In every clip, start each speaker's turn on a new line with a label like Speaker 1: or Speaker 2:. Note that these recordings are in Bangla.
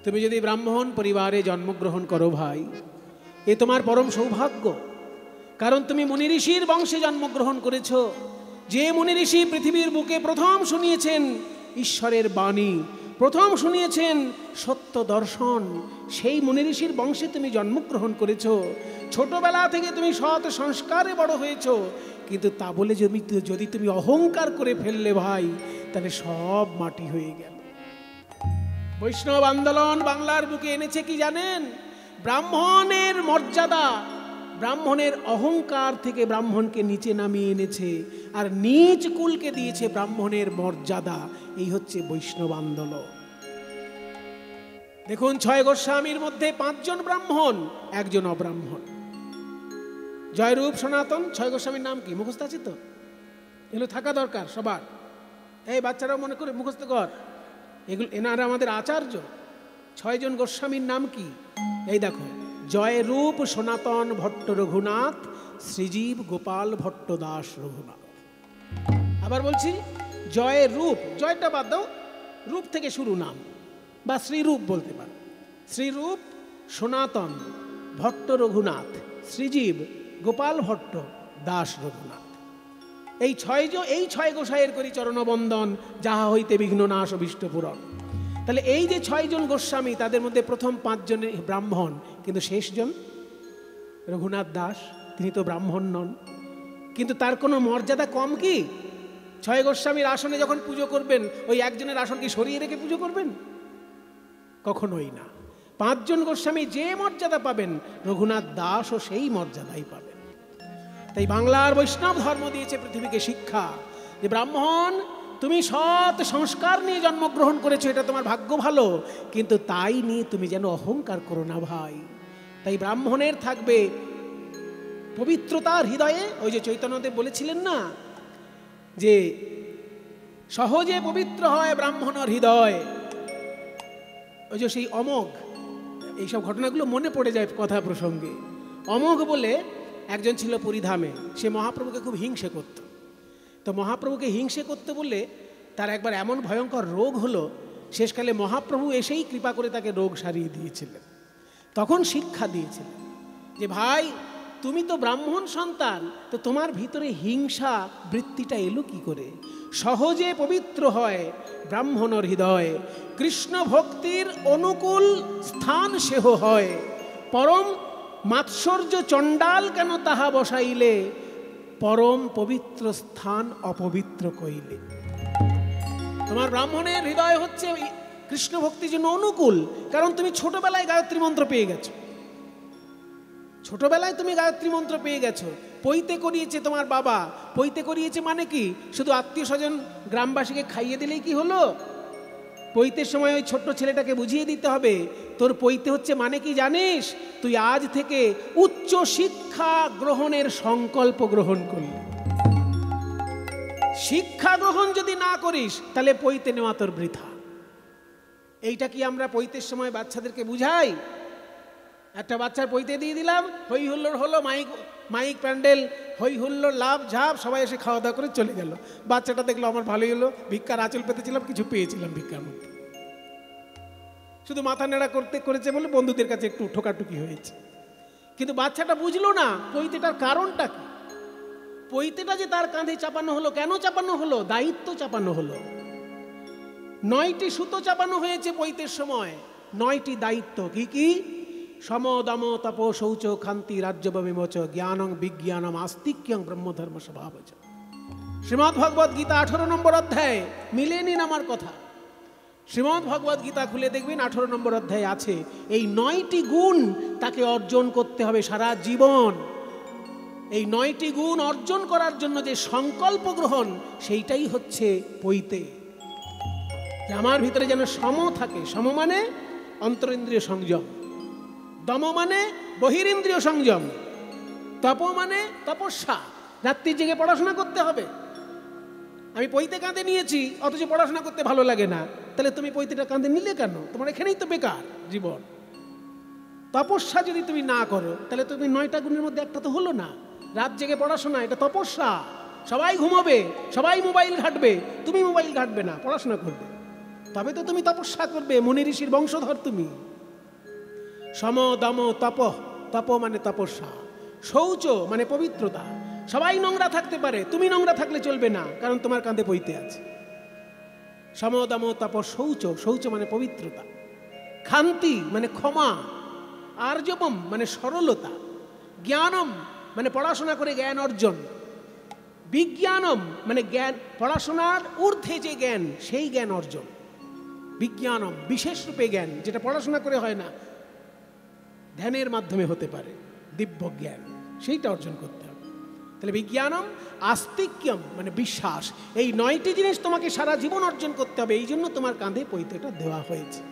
Speaker 1: তুমি যদি ব্রাহ্মণ পরিবারে জন্মগ্রহণ করো ভাই, এ তোমার পরম সৌভাগ্য। কারণ তুমি মুনি ঋষির বংশে জন্মগ্রহণ করেছ। যে মুনি ঋষি পৃথিবীর বুকে প্রথম শুনিয়েছেন ঈশ্বরের বাণী, প্রথম শুনিয়েছেন সত্য দর্শন, সেই মুনি ঋষির বংশে তুমি জন্মগ্রহণ করেছ। ছোটবেলা থেকে তুমি সৎ সংস্কারে বড় হয়েছ। কিন্তু তা বলে যদি তুমি অহংকার করে ফেললে ভাই, তাহলে সব মাটি হয়ে গেল। বৈষ্ণব আন্দোলন বাংলার বুকে এনেছে কি জানেন? ব্রাহ্মণের মর্যাদা, ব্রাহ্মণের অহংকার থেকে ব্রাহ্মণকে নিচে নামিয়ে এনেছে, আর নিচ কুলকে দিয়েছে ব্রাহ্মণের মর্যাদা। এই হচ্ছে বৈষ্ণব আন্দোলন। দেখুন, 6 গোস্বামীর মধ্যে 5 জন ব্রাহ্মণ, 1 জন অব্রাহ্মণ। জয়রূপ সনাতন 6 গোস্বামীর নাম কি মুখস্থ আছে তো? এগুলো থাকা দরকার সবার। এই বাচ্চারাও মনে করে মুখস্থ কর। এগুলো এনারা আমাদের আচার্য। 6 জন গোস্বামীর নাম কি? এই দেখো, জয়রূপ সনাতন ভট্ট রঘুনাথ, শ্রীজীব গোপাল ভট্ট দাস রঘুনাথ। আবার বলছি, জয়রূপ, জয়টা বাদ দাও, রূপ থেকে শুরু নাম, বা শ্রীরূপ বলতে পারো। শ্রীরূপ সনাতন ভট্ট রঘুনাথ, শ্রীজীব গোপাল ভট্ট দাস রঘুনাথ। এই 6 গোসাইয়ের করি চরণবন্দন, যাহা হইতে বিঘ্ন নাশ অভীষ্ট পূরণ। তাহলে এই যে 6 জন গোস্বামী, তাদের মধ্যে প্রথম 5 জন ব্রাহ্মণ, কিন্তু শেষজন রঘুনাথ দাস, তিনি তো ব্রাহ্মণ নন। কিন্তু তার কোনো মর্যাদা কম কি? 6 গোস্বামীর আসনে যখন পুজো করবেন, ওই একজনের আসন কি সরিয়ে রেখে পুজো করবেন? কখনোই না। 5 জন গোস্বামী যে মর্যাদা পাবেন, রঘুনাথ দাসও সেই মর্যাদাই পাবেন। তাই বাংলার বৈষ্ণব ধর্ম দিয়েছে পৃথিবীকে শিক্ষা যে ব্রাহ্মণ, তুমি সৎ সংস্কার নিয়ে জন্মগ্রহণ করেছো, এটা তোমার ভাগ্য ভালো, কিন্তু তাই নিয়ে তুমি যেন অহংকার করো না ভাই। তাই ব্রাহ্মণের থাকবে পবিত্রতার হৃদয়ে। ওই যে চৈতন্যদেব বলেছিলেন না, যে সহজে পবিত্র হয় ব্রাহ্মণের হৃদয়। ওই যে সেই অমোঘ, এইসব ঘটনাগুলো মনে পড়ে যায় কথা প্রসঙ্গে। অমোঘ বলে একজন ছিল পুরীধামে, সে মহাপ্রভুকে খুব হিংসে করত। তো মহাপ্রভুকে হিংসে করতে বললে তার একবার এমন ভয়ঙ্কর রোগ হলো, শেষকালে মহাপ্রভু এসেই কৃপা করে তাকে রোগ সারিয়ে দিয়েছিলেন। তখন শিক্ষা দিয়েছিলেন যে ভাই, তুমি তো ব্রাহ্মণ সন্তান, তো তোমার ভিতরে হিংসা বৃত্তিটা এলো কি করে? সহজে পবিত্র হয় ব্রাহ্মণের হৃদয়, কৃষ্ণ ভক্তির অনুকূল স্থান সেহ হয়। পরম মাৎসর্য চণ্ডাল কেন তাহা বসাইলে, পরম পবিত্র স্থান অপবিত্র কইলে। তোমার ব্রাহ্মণের হৃদয় হচ্ছে কৃষ্ণ ভক্তির জন্য অনুকূল, কারণ তুমি ছোটবেলায় গায়ত্রী মন্ত্র পেয়ে গেছো। ছোটবেলায় তুমি গায়ত্রী মন্ত্র পেয়ে গেছো, পৈতে করিয়েছে তোমার বাবা। পৈতে করিয়েছে মানে কি? শুধু আত্মীয় স্বজন গ্রামবাসীকে খাইয়ে দিলেই কি হলো? পৈতের সময় ওই ছোট্ট ছেলেটাকে বুঝিয়ে দিতে হবে, তোর পৈতে হচ্ছে মানে কি জানিস? তুই আজ থেকে উচ্চ শিক্ষা গ্রহণের সংকল্প গ্রহণ করলি। শিক্ষা গ্রহণ যদি না করিস, তাহলে পৈতে নেওয়া তোর বৃথা। এইটা কি আমরা পৈতের সময় বাচ্চাদেরকে বুঝাই? একটা বাচ্চার পৈতে দিয়ে দিলাম, হই হুল্লোড় হলো, মাইক প্যান্ডেল, হই হুল্লোড়, লাভ ঝাপ, সবাই এসে খাওয়া দাওয়া করে চলে গেল। বাচ্চাটা দেখলো আমার ভালোই হলো, ভিক্ষার আঁচল পেতেছিলাম, কিছু পেয়েছিলাম ভিক্ষার মধ্যে। শুধু মাথা নেড়া করেছে বলে বন্ধুদের কাছে একটু ঠোকাটুকি হয়েছে। কিন্তু বাচ্চাটা বুঝলো না পৈতেটার কারণটা কি। পৈতেটা যে তার কাঁধে চাপানো হলো, কেন চাপানো হলো? দায়িত্ব চাপানো হলো। 9টি সুতো চাপানো হয়েছে পৈতের সময়, 9টি দায়িত্ব। কি কি? সম দম তপ শৌচ খান্তি রাজ্যব বিমোচ জ্ঞানং বিজ্ঞানম আস্তিক্যং ব্রহ্মধর্ম স্বভাবচ। শ্রীমদ্ ভগবদ গীতা 18 নম্বর অধ্যায়, মিলে নিন আমার কথা। শ্রীমদ্ ভগবদ গীতা খুলে দেখবেন 18 নম্বর অধ্যায়ে আছে এই 9টি গুণ তাকে অর্জন করতে হবে সারা জীবন। এই 9টি গুণ অর্জন করার জন্য যে সংকল্প গ্রহণ, সেইটাই হচ্ছে পৈতে। আমার ভিতরে যেন সম থাকে। সম মানে অন্তরিন্দ্রিয় সংযম, দম মানে বহিরিন্দ্রিয় সংযম, তপ মানে তপস্যা, রাত্রি জেগে পড়াশোনা করতে হবে। আমি পৈতে কাঁধে নিয়েছি, অথচ পড়াশোনা করতে ভালো লাগে না, তাহলে তুমি পৈতেটা কাঁধে নিলে কেন? তোমার এখানেই তো বেকার জীবন। তপস্যা যদি তুমি না করো, তাহলে তুমি 9টা গুণের মধ্যে একটা তো হলো না। রাত জেগে পড়াশোনা, এটা তপস্যা। সবাই ঘুমাবে, সবাই মোবাইল ঘাঁটবে, তুমি মোবাইল ঘাঁটবে না, পড়াশোনা করবে। তবে তো তুমি তপস্যা করবে, মুনি ঋষির বংশধর তুমি। সম দম তপ, তপ মানে তপস্যা, শৌচ মানে পবিত্রতা। সবাই নোংরা থাকতে পারে, তুমি নোংরা থাকলে চলবে না, কারণ তোমার কাঁধে পৈতে আছে। সম দম তপ শৌচ, শৌচ মানে পবিত্রতা। ক্ষান্তি মানে ক্ষমা, আর্জবম মানে সরলতা, জ্ঞানম মানে পড়াশোনা করে জ্ঞান অর্জন, বিজ্ঞানম মানে জ্ঞান, পড়াশোনার ঊর্ধ্বে যে জ্ঞান সেই জ্ঞান অর্জন। বিজ্ঞানম বিশেষ রূপে জ্ঞান, যেটা পড়াশোনা করে হয় না, ধ্যানের মাধ্যমে হতে পারে, দিব্য জ্ঞান, সেইটা অর্জন করতে হবে। তাহলে বিজ্ঞানম, আস্তিক্যম মানে বিশ্বাস, এই 9টি জিনিস তোমাকে সারা জীবন অর্জন করতে হবে। এই জন্য তোমার কাঁধে পৈতেটা দেওয়া হয়েছে।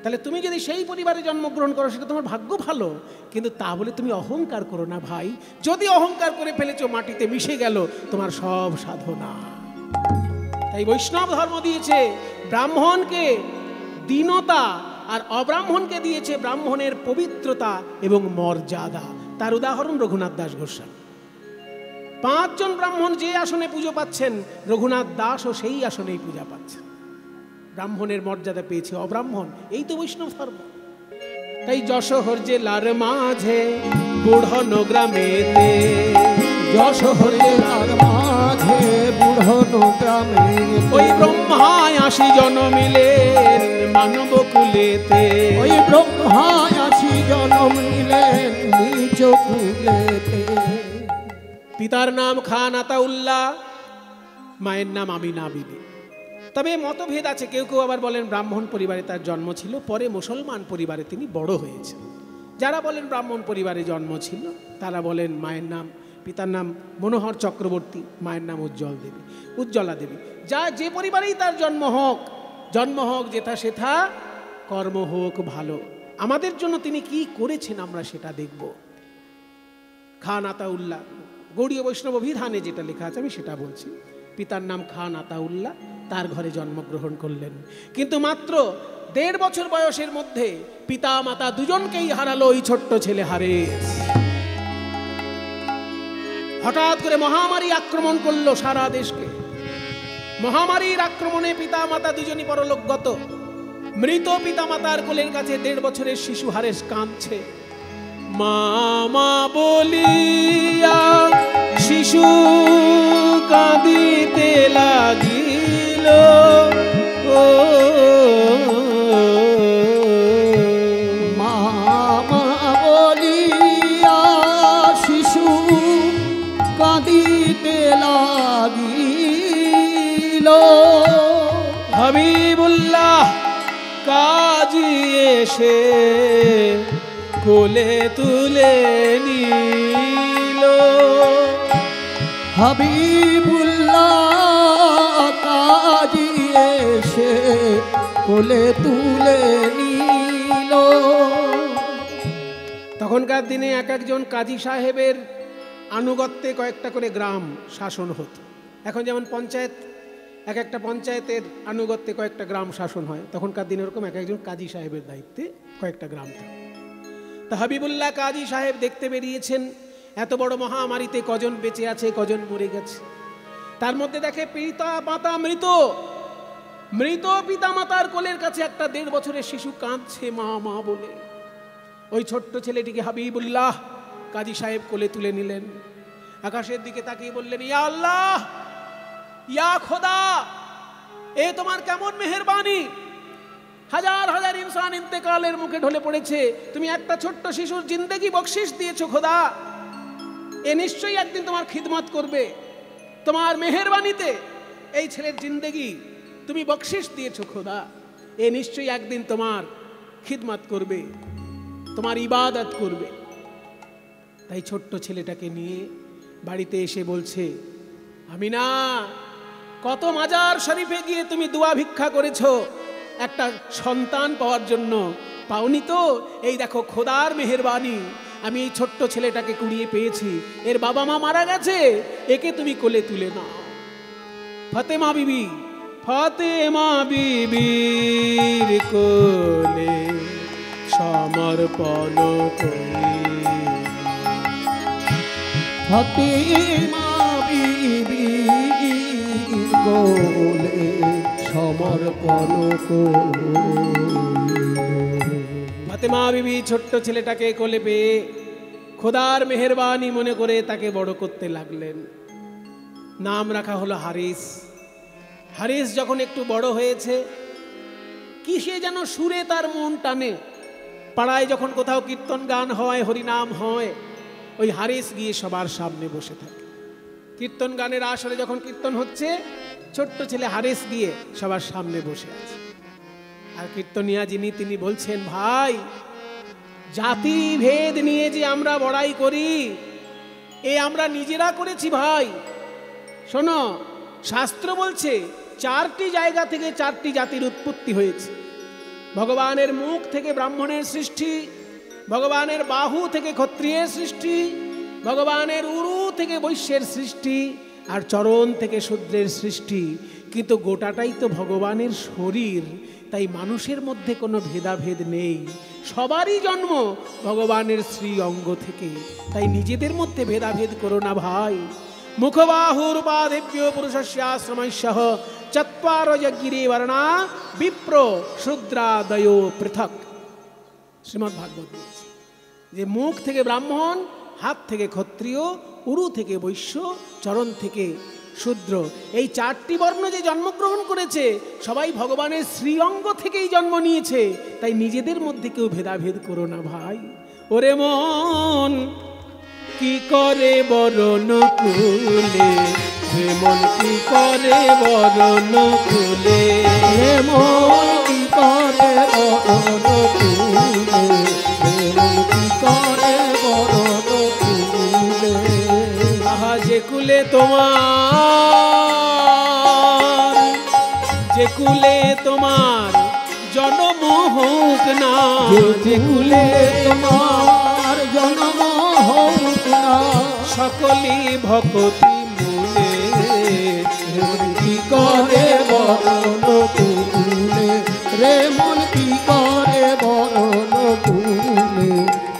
Speaker 1: তাহলে তুমি যদি সেই পরিবারে জন্মগ্রহণ করো সেটা তোমার ভাগ্য ভালো, কিন্তু তা বলে তুমি অহংকার করো না ভাই। যদি অহংকার করে ফেলেছো, মাটিতে মিশে গেল তোমার সব সাধনা। তাই বৈষ্ণব ধর্ম দিয়েছে ব্রাহ্মণকে দীনতা, আর অব্রাহ্মণকে দিয়েছে ব্রাহ্মণের পবিত্রতা এবং মর্যাদা। তার উদাহরণ রঘুনাথ দাস গোস্বামী। 5 জন ব্রাহ্মণ যে আসনে পুজো পাচ্ছেন, রঘুনাথ দাসও সেই আসনেই পূজা পাচ্ছেন। ব্রাহ্মণের মর্যাদা পেয়েছে অব্রাহ্মণ, এই তো বৈষ্ণব ধর্ম। তাই যশোহর জেলার মাঝে বুড়হনো গ্রামেতে,
Speaker 2: যশোহর জেলার মাঝে বুড়হনো গ্রামে,
Speaker 1: ওই ব্রহ্মায় 80 জন মিলেন মানব কুলেতে,
Speaker 2: ওই ব্রহ্মায় 80 জন মিলেন নিজ কুলেতে।
Speaker 1: পিতার নাম খান আতাউল্লাহ, মায়ের নাম আমিনা বিবি। তবে মতভেদ আছে, কেউ কেউ আবার বলেন ব্রাহ্মণ পরিবারে তার জন্ম ছিল, পরে মুসলমান পরিবারে তিনি বড় হয়েছেন। যারা বলেন ব্রাহ্মণ পরিবারে জন্ম ছিল, তারা বলেন মায়ের নাম, পিতার নাম মনোহর চক্রবর্তী, মায়ের নাম উজ্জ্বলা দেবী। যা যে পরিবারেই তার জন্ম হোক যেথা সেথা, কর্ম হোক ভালো। আমাদের জন্য তিনি কি করেছেন আমরা সেটা দেখব। খান আতাউল্লাহ, গৌড়ীয় বৈষ্ণব অভিধানে যেটা লেখা আছে আমি সেটা বলছি। পিতার নাম খান আতাউল্লাহ, তার ঘরে জন্মগ্রহণ করলেন, কিন্তু মাত্র 1.5 বছর বয়সের মধ্যে পিতা মাতা দুজনকেই হারালো ওই ছোট্ট ছেলে হারেস। হঠাৎ করে মহামারী আক্রমণ করলো সারা দেশকে। মহামারীর আক্রমণে পিতা মাতা দুজনই পরলোকগত। মৃত পিতা মাতার কোলের কাছে 1.5 বছরের শিশু হারেস কাঁদছে। মামা বলিয়া শিশু কাঁদিতে লাগিল, ও
Speaker 2: মামা বলিয়া শিশু কাঁদিতে লাগিল,
Speaker 1: হাবিবুল্লাহ কাজী এসে কোলে তুলে নিল,
Speaker 2: হাবিবুল্লাহ কাজী এসে কোলে তুলে নিল।
Speaker 1: তখনকার দিনে এক একজন কাজী সাহেবের আনুগত্যে কয়েকটা করে গ্রাম শাসন হতো। এখন যেমন পঞ্চায়েত, এক একটা পঞ্চায়েতের আনুগত্যে কয়েকটা গ্রাম শাসন হয়, তখনকার দিনে এরকম এক একজন কাজী সাহেবের দায়িত্বে কয়েকটা গ্রাম থাকে। তা হাবিবুল্লাহ কাজী সাহেব দেখতে বেরিয়েছেন এত বড় মহামারীতে কজন বেঁচে আছে, কজন মরে গেছে। তার মধ্যে দেখে পিতা মাতা মৃত, মৃত পিতা মাতার কোলের কাছে একটা 1.5 বছরের শিশু কাঁদছে মা মা বলে। ওই ছোট্ট ছেলেটিকে হাবিবুল্লাহ কাজী সাহেব কোলে তুলে নিলেন, আকাশের দিকে তাকিয়ে বললেন, ইয়া আল্লাহ, ইয়া খোদা, এ তোমার কেমন মেহেরবানি। হাজার হাজার ইনসান ইন্তেকালের মুখে ঢলে পড়েছে, তুমি একটা ছোট্ট শিশুর জিন্দেগি বকশিশ দিয়েছো খোদা। এ নিশ্চয়ই একদিন তোমার খিদমত করবে। তোমার মেহেরবানিতে এই ছেলের জিন্দেগি তুমি বকশিশ দিয়েছো খোদা, এ নিশ্চয়ই একদিন তোমার খিদমত করবে, তোমার ইবাদত করবে। তাই ছোট্ট ছেলেটাকে নিয়ে বাড়িতে এসে বলছে, আমিনা, কত মাজার শরীফে গিয়ে তুমি দোয়া ভিক্ষা করেছো একটা সন্তান পাওয়ার জন্য, পাওনি তো? এই দেখো খোদার মেহেরবানি, আমি এই ছোট্ট ছেলেটাকে কুড়িয়ে পেয়েছি। এর বাবা মা মারা গেছে, একে তুমি কোলে তুলে নাও। ফাতেমা বিবি, ফাতেমা বিবির কোলে সমর্পণ করি,
Speaker 2: ফাতেমা বিবির কোলে সমর্পণ করিল।
Speaker 1: ফাতেমা বিবি ছোট্ট ছেলেটাকে কোলে পেয়ে খোদার মেহেরবানি মনে করে তাকে বড় করতে লাগলেন। নাম রাখা হলো হারিস। হারিস যখন একটু বড় হয়েছে, কিসে যেন সুরে তার মন টানে। পাড়ায় যখন কোথাও কীর্তন গান হয়, হরিনাম হয়, ওই হারিস গিয়ে সবার সামনে বসে থাকে। কীর্তন গানের আসরে যখন কীর্তন হচ্ছে, ছোট্ট ছেলে হারিস গিয়ে সবার সামনে বসে আছে। আর কীর্তনিয়া যিনি, তিনি বলছেন, ভাই, জাতি ভেদ নিয়ে যে আমরা বড়াই করি, এ আমরা নিজেরা করেছি ভাই। শোনো, শাস্ত্র বলছে 4টি জায়গা থেকে 4টি জাতির উৎপত্তি হয়েছে। ভগবানের মুখ থেকে ব্রাহ্মণের সৃষ্টি, ভগবানের বাহু থেকে ক্ষত্রিয়ের সৃষ্টি, ভগবানের উরু থেকে বৈশ্যের সৃষ্টি, আর চরণ থেকে শূদ্রের সৃষ্টি। কিন্তু গোটাটাই তো ভগবানের শরীর, তাই মানুষের মধ্যে কোনো ভেদাভেদ নেই। সবারই জন্ম ভগবানের শ্রী অঙ্গ থেকে, তাই নিজেদের মধ্যে ভেদাভেদ করো না ভাই। মুখবাহুরূপাদেভ্য পুরুষস্যাশ্রমস্যঃ চত্বার যজ্ঞিরে বর্ণা বিপ্র শূদ্রাদয় পৃথক। শ্রীমদ্ ভাগবত বলছে যে মুখ থেকে ব্রাহ্মণ, হাত থেকে ক্ষত্রিয়, উরু থেকে বৈশ্য, চরণ থেকে শূদ্র, এই 4টি বর্ণ যে জন্মগ্রহণ করেছে, সবাই ভগবানের শ্রীঅঙ্গ থেকেই জন্ম নিয়েছে। তাই নিজেদের মধ্যে কেউ ভেদাভেদ করো না ভাই। ওরে মন কি করে বরণ কুলে, হে মন কি করে বরণ কুলে,
Speaker 2: হে মন কি করে বরণ কুলে, হে মন কি করে বরণ কুলে।
Speaker 1: আহা যে কুলে তোমার, যে কুলে তোমার জন্ম হোক না,
Speaker 2: যে কুলে তোমার জন্ম হোক না,
Speaker 1: সকলি ভক্তি মূলে,
Speaker 2: হে মন কি করে বরণ কুলে, রে মন কি করে বরণ কুলে,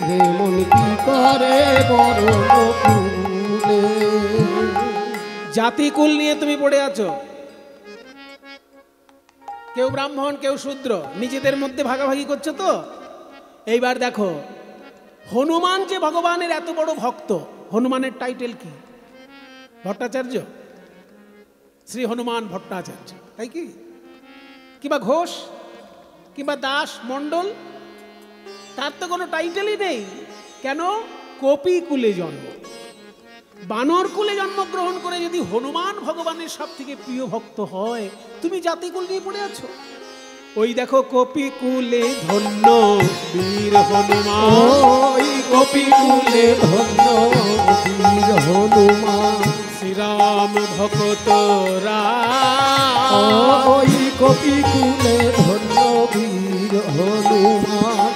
Speaker 2: রে মন কি করে বরণ কুলে।
Speaker 1: জাতিকুল নিয়ে তুমি পড়ে আছো, কেউ ব্রাহ্মণ কেউ শূদ্র, নিজেদের মধ্যে ভাগাভাগি করছো তো। এইবার দেখো, হনুমান যে ভগবানের এত বড় ভক্ত, হনুমানের টাইটেল কি? ভট্টাচার্য, শ্রী হনুমান ভট্টাচার্য, তাই কি? কিংবা ঘোষ, কিংবা দাস, মণ্ডল, তার তো কোনো টাইটেলই নেই। কেন? কপি কুলে জন্ম, বানর কুলে জন্মগ্রহণ করে যদি হনুমান ভগবানের সব থেকে প্রিয় ভক্ত হয়, তুমি জাতিকুল নিয়ে পড়ে আছো। ওই দেখো, কপি কুলে ধন্য বীর হনুমান,
Speaker 2: ওই কপি কুলে ধন্য বীর হনুমান,
Speaker 1: শ্রীরাম ভক্ত রাম,
Speaker 2: ওই কপি কুলে ধন্য বীর হনুমান,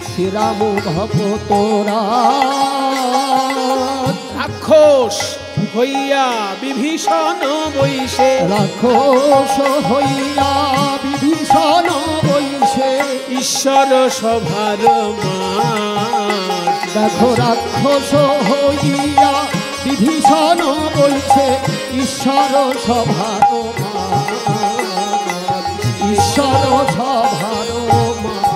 Speaker 2: শ্রীরাম ভক্ত রাম।
Speaker 1: রাক্ষস হইয়া বিভীষণ বৈশে,
Speaker 2: রাক্ষস হইয়া বিভীষণ বৈশে,
Speaker 1: ঈশ্বর সভার মাত।
Speaker 2: দেখো রাক্ষস হইয়া বিভীষণ বৈশে, ঈশ্বর সভার মাত, ঈশ্বর সভার মাত।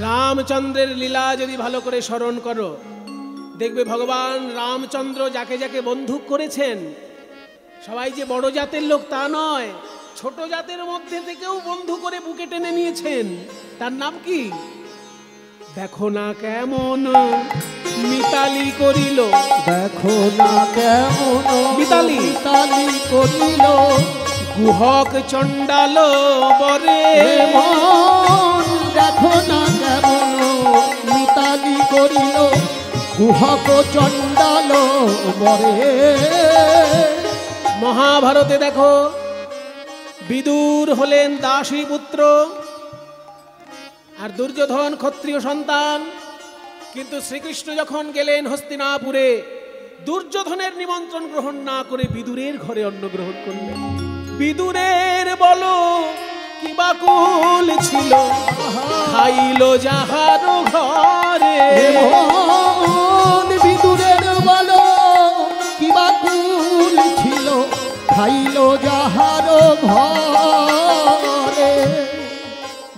Speaker 1: রামচন্দ্রের লীলা যদি ভালো করে স্মরণ করো, দেখবে ভগবান রামচন্দ্র যাকে যাকে বন্ধুক করেছেন, সবাই যে বড় জাতের লোক তা নয়, ছোট জাতের মধ্যে থেকেও বন্ধু করে বুকে টেনে নিয়েছেন। তার নাম কি? দেখো না কেমন মিতালি করিল,
Speaker 2: দেখো না কেমন
Speaker 1: মিতালি
Speaker 2: মিতালি করিল,
Speaker 1: গুহক চণ্ডাল বরে
Speaker 2: মন। দেখো না কেমন মিতালি করিল, গুহক চণ্ডাল বরে।
Speaker 1: মহাভারতে দেখো, বিদুর হলেন দাসী পুত্র, আর দুর্যোধন ক্ষত্রিয় সন্তান। কিন্তু শ্রীকৃষ্ণ যখন গেলেন হস্তিনাপুরে, দুর্যোধনের নিমন্ত্রণ গ্রহণ না করে বিদুরের ঘরে অন্ন গ্রহণ করলেন। বিদুরের বলো কি বাকুল ছিল, খাইল যাহার ঘরে।
Speaker 2: মন বিদুরের বলো কি বাকুল ছিল, খাইল যাহার ঘরে।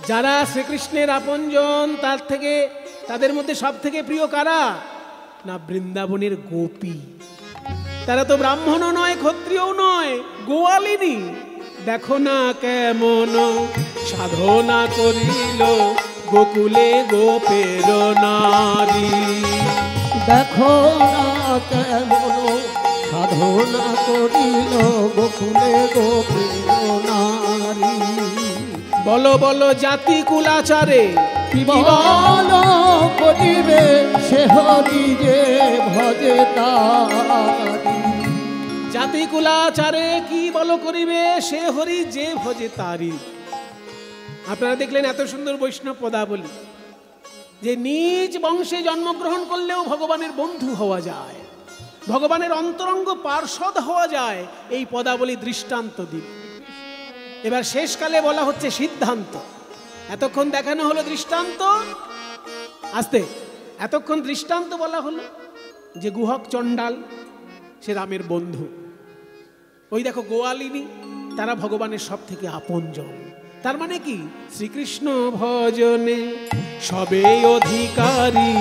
Speaker 1: যারা শ্রীকৃষ্ণের আপনজন তাদের মধ্যে সব থেকে প্রিয় কারা? না বৃন্দাবনের গোপী। তারা তো ব্রাহ্মণও নয়, ক্ষত্রিয়ও নয়, গোয়ালিনী। দেখো না কেমন সাধনা করিল গোকুলে গোপের নারী।
Speaker 2: দেখো না কেমন সাধনা করিল গোকুলে গোপের নারী।
Speaker 1: বলো বলো জাতি কুলাচারে
Speaker 2: কি বল করিবে সে হরি যে ভজে তারি।
Speaker 1: জাতি কুলাচারে কি বলো করিবে সে হরি যে ভজে তারি। আপনারা দেখলেন এত সুন্দর বৈষ্ণব পদাবলী, যে নিজ বংশে জন্মগ্রহণ করলেও ভগবানের বন্ধু হওয়া যায়, ভগবানের অন্তরঙ্গ পার্ষদ হওয়া যায়। এই পদাবলী দৃষ্টান্ত দিন। এবার শেষকালে বলা হচ্ছে সিদ্ধান্ত। এতক্ষণ দেখানো হলো দৃষ্টান্ত, আস্তে এতক্ষণ দৃষ্টান্ত বলা হলো যে গুহক চণ্ডাল সে রামের বন্ধু। ওই দেখো গোয়ালিনী, তারা ভগবানের সব থেকে আপনজন। তার মানে কি? শ্রীকৃষ্ণ ভজনে সবে অধিকারী,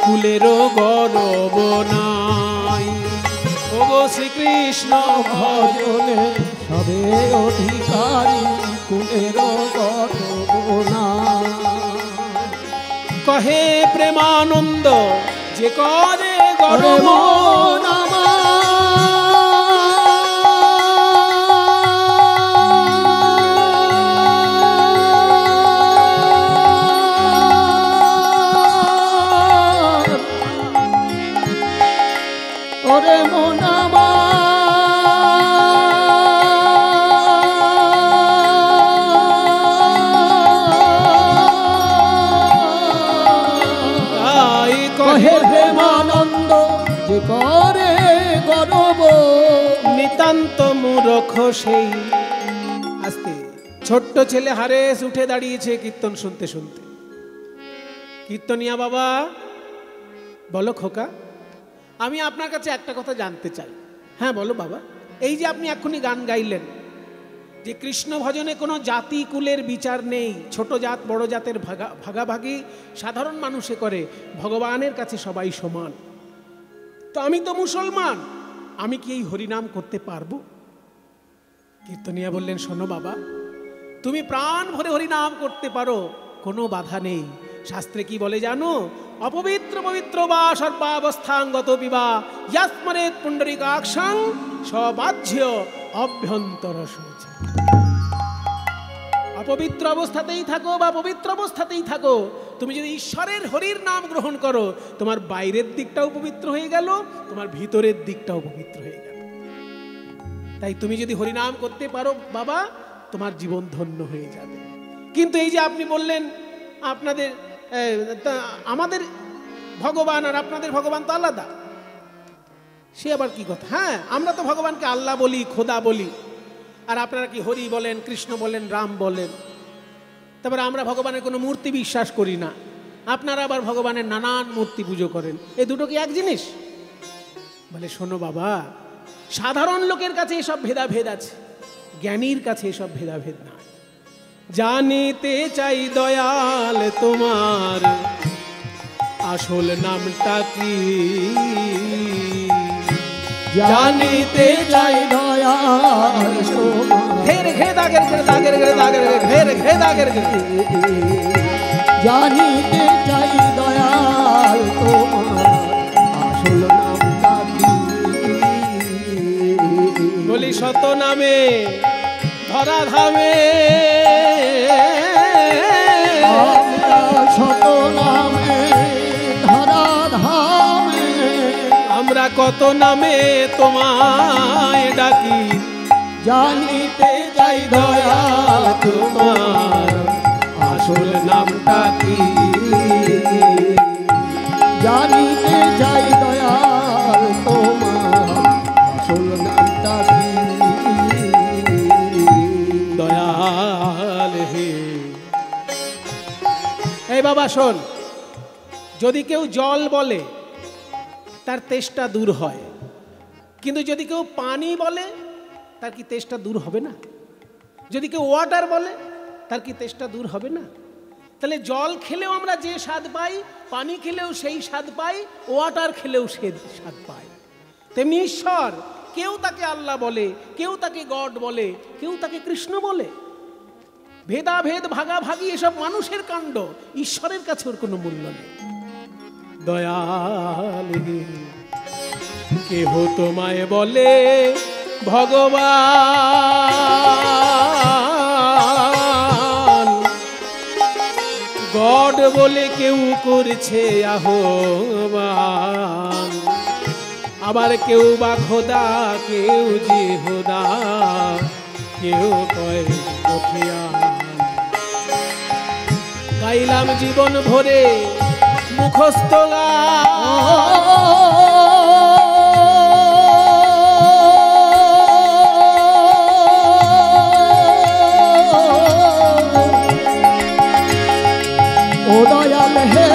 Speaker 1: কুলেরও গরব নাই। ওগো শ্রীকৃষ্ণ
Speaker 2: ভজনে সবে অধিকারী, কুলেরও গরব নাই।
Speaker 1: কহে প্রেমানন্দ যে করে গরব
Speaker 2: নামা। ওরে মন কহে প্রেমানন্দ যে করে গরব।
Speaker 1: নিতান্ত মূরখ সেই। আস্তে, ছোট্ট ছেলে হারেস উঠে দাঁড়িয়েছে কীর্তন শুনতে শুনতে। কীর্তনিয়া বাবা, বলো খোকা, আমি আপনার কাছে একটা কথা জানতে চাই। হ্যাঁ বলো বাবা। এই যে আপনি এক্ষুনি গান গাইলেন যে কৃষ্ণ ভজনে কোনো জাতি কুলের বিচার নেই, ছোট জাত বড় জাতের ভাগাভাগি সাধারণ মানুষে করে, ভগবানের কাছে সবাই সমান। তো আমি তো মুসলমান, আমি কি এই হরিনাম করতে পারবো? কীর্তনিয়া বললেন, শোনো বাবা, তুমি প্রাণ ভরে হরিনাম করতে পারো, কোনো বাধা নেই। শাস্ত্রে কি বলে জানো? অপবিত্র পবিত্র বা সর্বাবস্থাঙ্গত বিবা ইয়াস্মরেত পুণ্ডরিকাক্ষং সবাহ্য অভ্যন্তর শৌচ। অপবিত্র অবস্থাতেই থাকো বা পবিত্র অবস্থাতেই থাকো, তুমি যদি ঈশ্বরের হরির নাম গ্রহণ করো, তোমার বাইরের দিকটাও পবিত্র হয়ে গেল, তোমার ভিতরের দিকটাও পবিত্র হয়ে গেল। তাই তুমি যদি হরিনাম করতে পারো বাবা, তোমার জীবন ধন্য হয়ে যাবে। কিন্তু এই যে আপনি বললেন আমাদের ভগবান আর আপনাদের ভগবান তো আলাদা, সে আবার কি কথা? হ্যাঁ, আমরা তো ভগবানকে আল্লাহ বলি, খোদা বলি, আর আপনারা কি হরি বলেন, কৃষ্ণ বলেন, রাম বলেন। তারপরে আমরা ভগবানের কোনো মূর্তি বিশ্বাস করি না, আপনারা আবার ভগবানের নানান মূর্তি পুজো করেন। এই দুটো কি এক জিনিস? বলে শোনো বাবা, সাধারণ লোকের কাছে এসব ভেদাভেদ আছে, জ্ঞানীর কাছে এসব ভেদাভেদ না। জানিতে চাই দয়াল তোমার আসল নামটা কি,
Speaker 2: জানিতে চাই দয়াল তোমার।
Speaker 1: ঘের ঘে দাগের ঘের দাগের ঘের দাগের ঘের ঘে দাগের ঘের।
Speaker 2: জানিতে চাই দয়াল তোমার আসল নামটা কি।
Speaker 1: বলি শত নামে ধরা ধামে,
Speaker 2: শত নামে ধরা ধামে,
Speaker 1: আমরা কত নামে তোমায় ডাকি।
Speaker 2: জানিতে চাই দয়াল তোমার
Speaker 1: আসল নামটা কি।
Speaker 2: জানিতে চাই দয়াল তোমার আসল নামটা কি।
Speaker 1: দয়াল হে। এই বাবা শোন, যদি কেউ জল বলে তার তেষ্টা দূর হয়, কিন্তু যদি কেউ পানি বলে তার কি তেষ্টা দূর হবে না? যদি কেউ ওয়াটার বলে, তার কি তেষ্টা দূর হবে না? তাহলে জল খেলেও আমরা যে স্বাদ পাই, পানি খেলেও সেই স্বাদ পাই, ওয়াটার খেলেও সে স্বাদ পাই। তেমনি ঈশ্বর, কেউ তাকে আল্লাহ বলে, কেউ তাকে গড বলে, কেউ তাকে কৃষ্ণ বলে। ভেদাভেদ, ভাগাভাগি এসব মানুষের কাণ্ড, ঈশ্বরের কাছে ওর কোনো মূল্য নেই। দয়াল কেহ তোমায় বলে ভগবান, গড বলে কেউ করছে আহ্বান। আবার কেউ বা খোদা, কেউ জিহুদা, কেউ কয় কঠিয়ান। গাইলাম জীবন ভরে মুখস্থ
Speaker 2: ও দয়াল হে,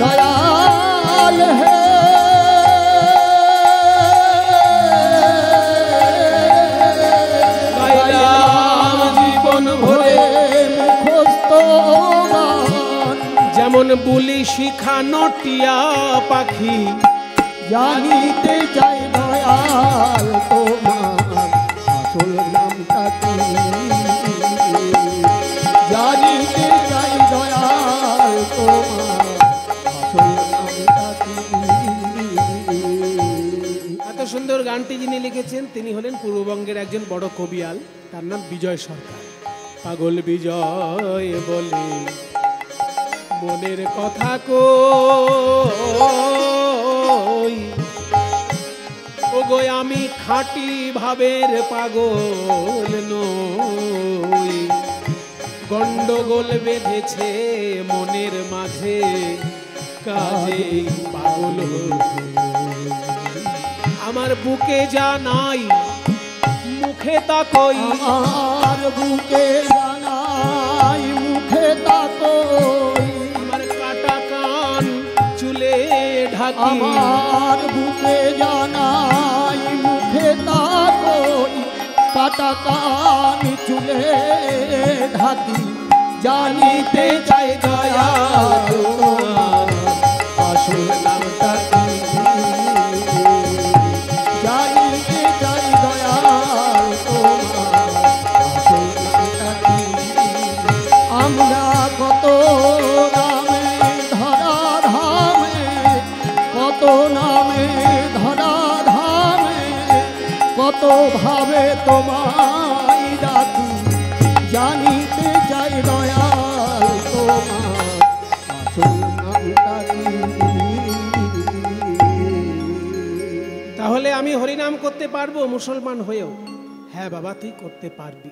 Speaker 2: দয়াল হে,
Speaker 1: গাইলাম জীবন ভরে
Speaker 2: মুখস্থ গান।
Speaker 1: যেমন বুলি শিখানো টিয়া পাখি,
Speaker 2: জানিতে চাই দয়াল তোমার আসল নামটা কি? জানিতে চাই দয়াল তোমার আসল নামটা কি?
Speaker 1: এত সুন্দর গানটি যিনি লিখেছেন তিনি হলেন পূর্ববঙ্গের একজন বড় কবিয়াল, তার নাম বিজয় সরকার। পাগল বিজয় বলে মনের কথা কই, ওগো আমি খাঁটি ভাবের পাগল নই। গন্ডগোল বেঁধেছে মনের মাঝে, কাজে পাগল আমার বুকে যা নাই মুখে তা কই।
Speaker 2: আমার বুকে জানাই মুখে তা কই,
Speaker 1: আমার কাটা কান চুলে ঢাকি।
Speaker 2: আমার বুকে জানাই মুখে তা কই, কাটা কান চুলে ঢাকি। জানিতে চাই দয়াল তোমার আসল নামটা কি? জানিতে চাই দয়াল তোমার আসল নামটা কি? আমরা কত নামে ধরা ধামে, কত নামে ধরা ধামে, কত ভাবে তোমায় ডাকি। জানিতে চাই দয়াল তোমার আসল নামটা কি?
Speaker 1: তাহলে আমি হরিনাম করতে পারবো মুসলমান হয়েও? হ্যাঁ বাবা, তুই করতে পারবি।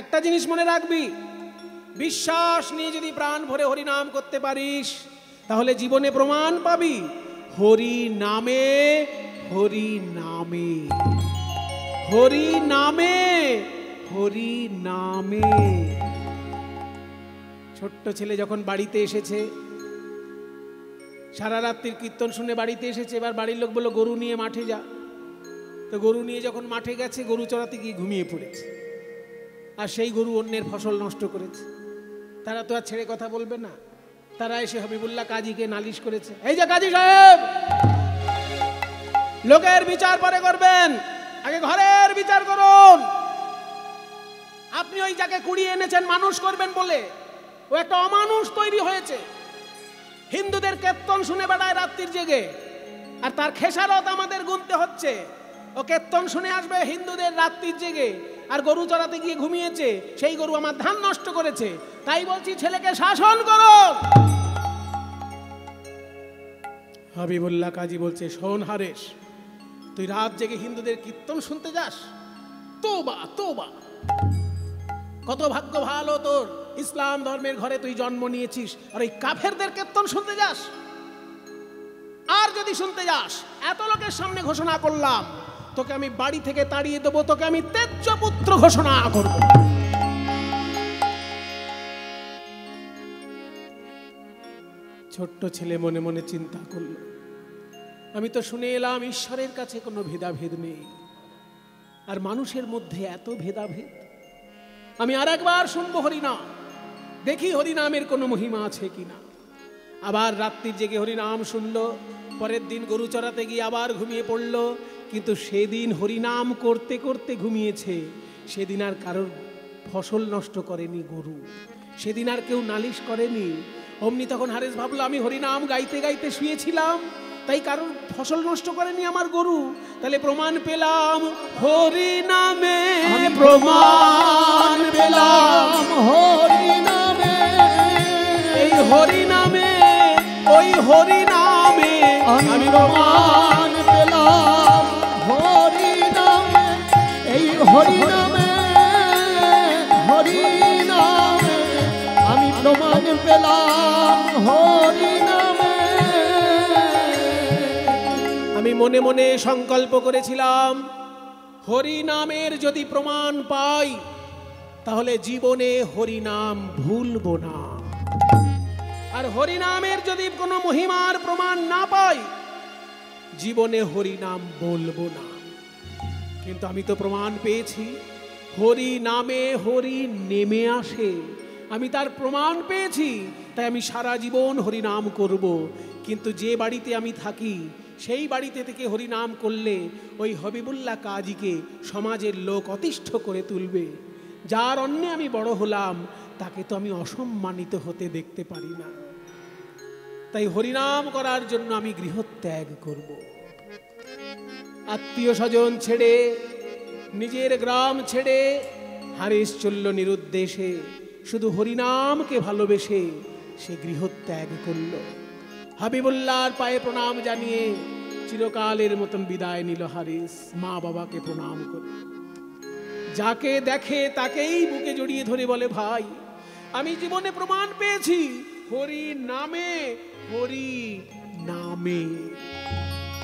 Speaker 1: একটা জিনিস মনে রাখবি, বিশ্বাস নিয়ে যদি প্রাণ ভরে হরিনাম করতে পারিস তাহলে জীবনে প্রমাণ পাবি। হরি নামে, হরি নামে, হরি নামে, হরি নামে। ছোট্ট ছেলে যখন বাড়িতে এসেছে, সারা রাত্রির কীর্তন শুনে বাড়িতে এসেছে, এবার বাড়ির লোক বললো গরু নিয়ে মাঠে যা। তো গরু নিয়ে যখন মাঠে গেছে, গরু চড়াতে গিয়ে ঘুমিয়ে পড়েছে, আর সেই গরু অন্যের ফসল নষ্ট করেছে। তারা তো আর ছেড়ে কথা বলবে না, তারা এসে হাবিবুল্লাহ কাজীকে নালিশ করেছে, এই যে কাজী সাহেব, লোকের বিচার পরে করবেন, আগে ঘরের বিচার করুন। আপনি ওই যাকে কুড়িয়ে এনেছেন মানুষ করবেন বলে, ও একটা অমানুষ তৈরি হয়েছে। হিন্দুদের কীর্তন শুনে বেড়ায় রাত্রির জেগে, আর তার খেসারত আমাদের গুনতে হচ্ছে। ও কীর্তন শুনে আসবে হিন্দুদের রাত্রির জেগে, আর গরু চড়াতে গিয়ে ঘুমিয়েছে, সেই গরু আমার ধান নষ্ট করেছে। তাই বলছি ছেলেকে শাসন করো। হাবিবুল্লাহ কাজী বলছে, শোন হারেশ, তুই রাত জেগে হিন্দুদের কীর্তন শুনতে যাস? তোবা তোবা, কত ভাগ্য ভালো তোর, ইসলাম ধর্মের ঘরে তুই জন্ম নিয়েছিস, আর এই কাফেরদের কীর্তন শুনতে যাস? আর যদি শুনতে যাস, এত লোকের সামনে ঘোষণা করলাম, তোকে আমি বাড়ি থেকে তাড়িয়ে দেবো, তোকে আমি তেজ্য পুত্র ঘোষণা করব। ছোট্ট ছেলে মনে মনে চিন্তা করল, আমি তো শুনে এলাম ঈশ্বরের কাছে কোনো ভেদাভেদ নেই, আর মানুষের মধ্যে এত ভেদাভেদ। আমি আর একবার শুনবো হরিনাম, দেখি হরিনামের কোনো মহিমা আছে কিনা। আবার রাত্রির জেগে হরিনাম শুনল। পরের দিন গরু চড়াতে গিয়ে আবার ঘুমিয়ে পড়ল। কিন্তু সেদিন হরিনাম করতে করতে ঘুমিয়েছে। সেদিন আর কারোর ফসল নষ্ট করেনি গরু, সেদিন আর কেউ নালিশ করেনি। অমনি তখন হারেস ভাবলো, আমি হরিনাম গাইতে গাইতে শুয়েছিলাম, তাই কারোর ফসল নষ্ট করেনি আমার গরু। তাহলে প্রমাণ পেলাম হরিনামে, প্রমাণ পেলাম
Speaker 2: হরিনামে,
Speaker 1: এই হরিনামে, ওই হরিনামে
Speaker 2: আমি প্রমাণ পেলাম হরিনামে, এই হরিনামে, হরিনামে আমি প্রমাণ পেলাম হরিনামে।
Speaker 1: আমি মনে মনে সংকল্প করেছিলাম, হরিনামের যদি প্রমাণ পাই তাহলে জীবনে হরিনাম ভুলব না, আর হরিনামের যদি কোনো মহিমার প্রমাণ না পাই জীবনে হরিনাম বলবো না। কিন্তু আমি তো প্রমাণ পেয়েছি, হরি নামে হরি নেমে আসে, আমি তার প্রমাণ পেয়েছি, তাই আমি সারা জীবন হরিনাম করব। কিন্তু যে বাড়িতে আমি থাকি সেই বাড়িতে থেকে হরিনাম করলে ওই হবিবুল্লাহ কাজীকে সমাজের লোক অতিষ্ঠ করে তুলবে। যার অন্যে আমি বড় হলাম তাকে তো আমি অসম্মানিত হতে দেখতে পারি না। তাই হরিনাম করার জন্য আমি গৃহত্যাগ করব। আত্মীয় স্বজন ছেড়ে, নিজের গ্রাম ছেড়ে হারিস চলল নিরুদ্দেশে। শুধু হরিনামকে ভালোবেসে সে গৃহত্যাগ করল। হাবিবুল্লাহর পায়ে প্রণাম জানিয়ে চিরকালের মতন বিদায় নিল হারিস। মা বাবাকে প্রণাম করে যাকে দেখে তাকেই বুকে জড়িয়ে ধরে বলে, ভাই আমি জীবনে প্রমাণ পেয়েছি, হরি নামে, হরি নামে।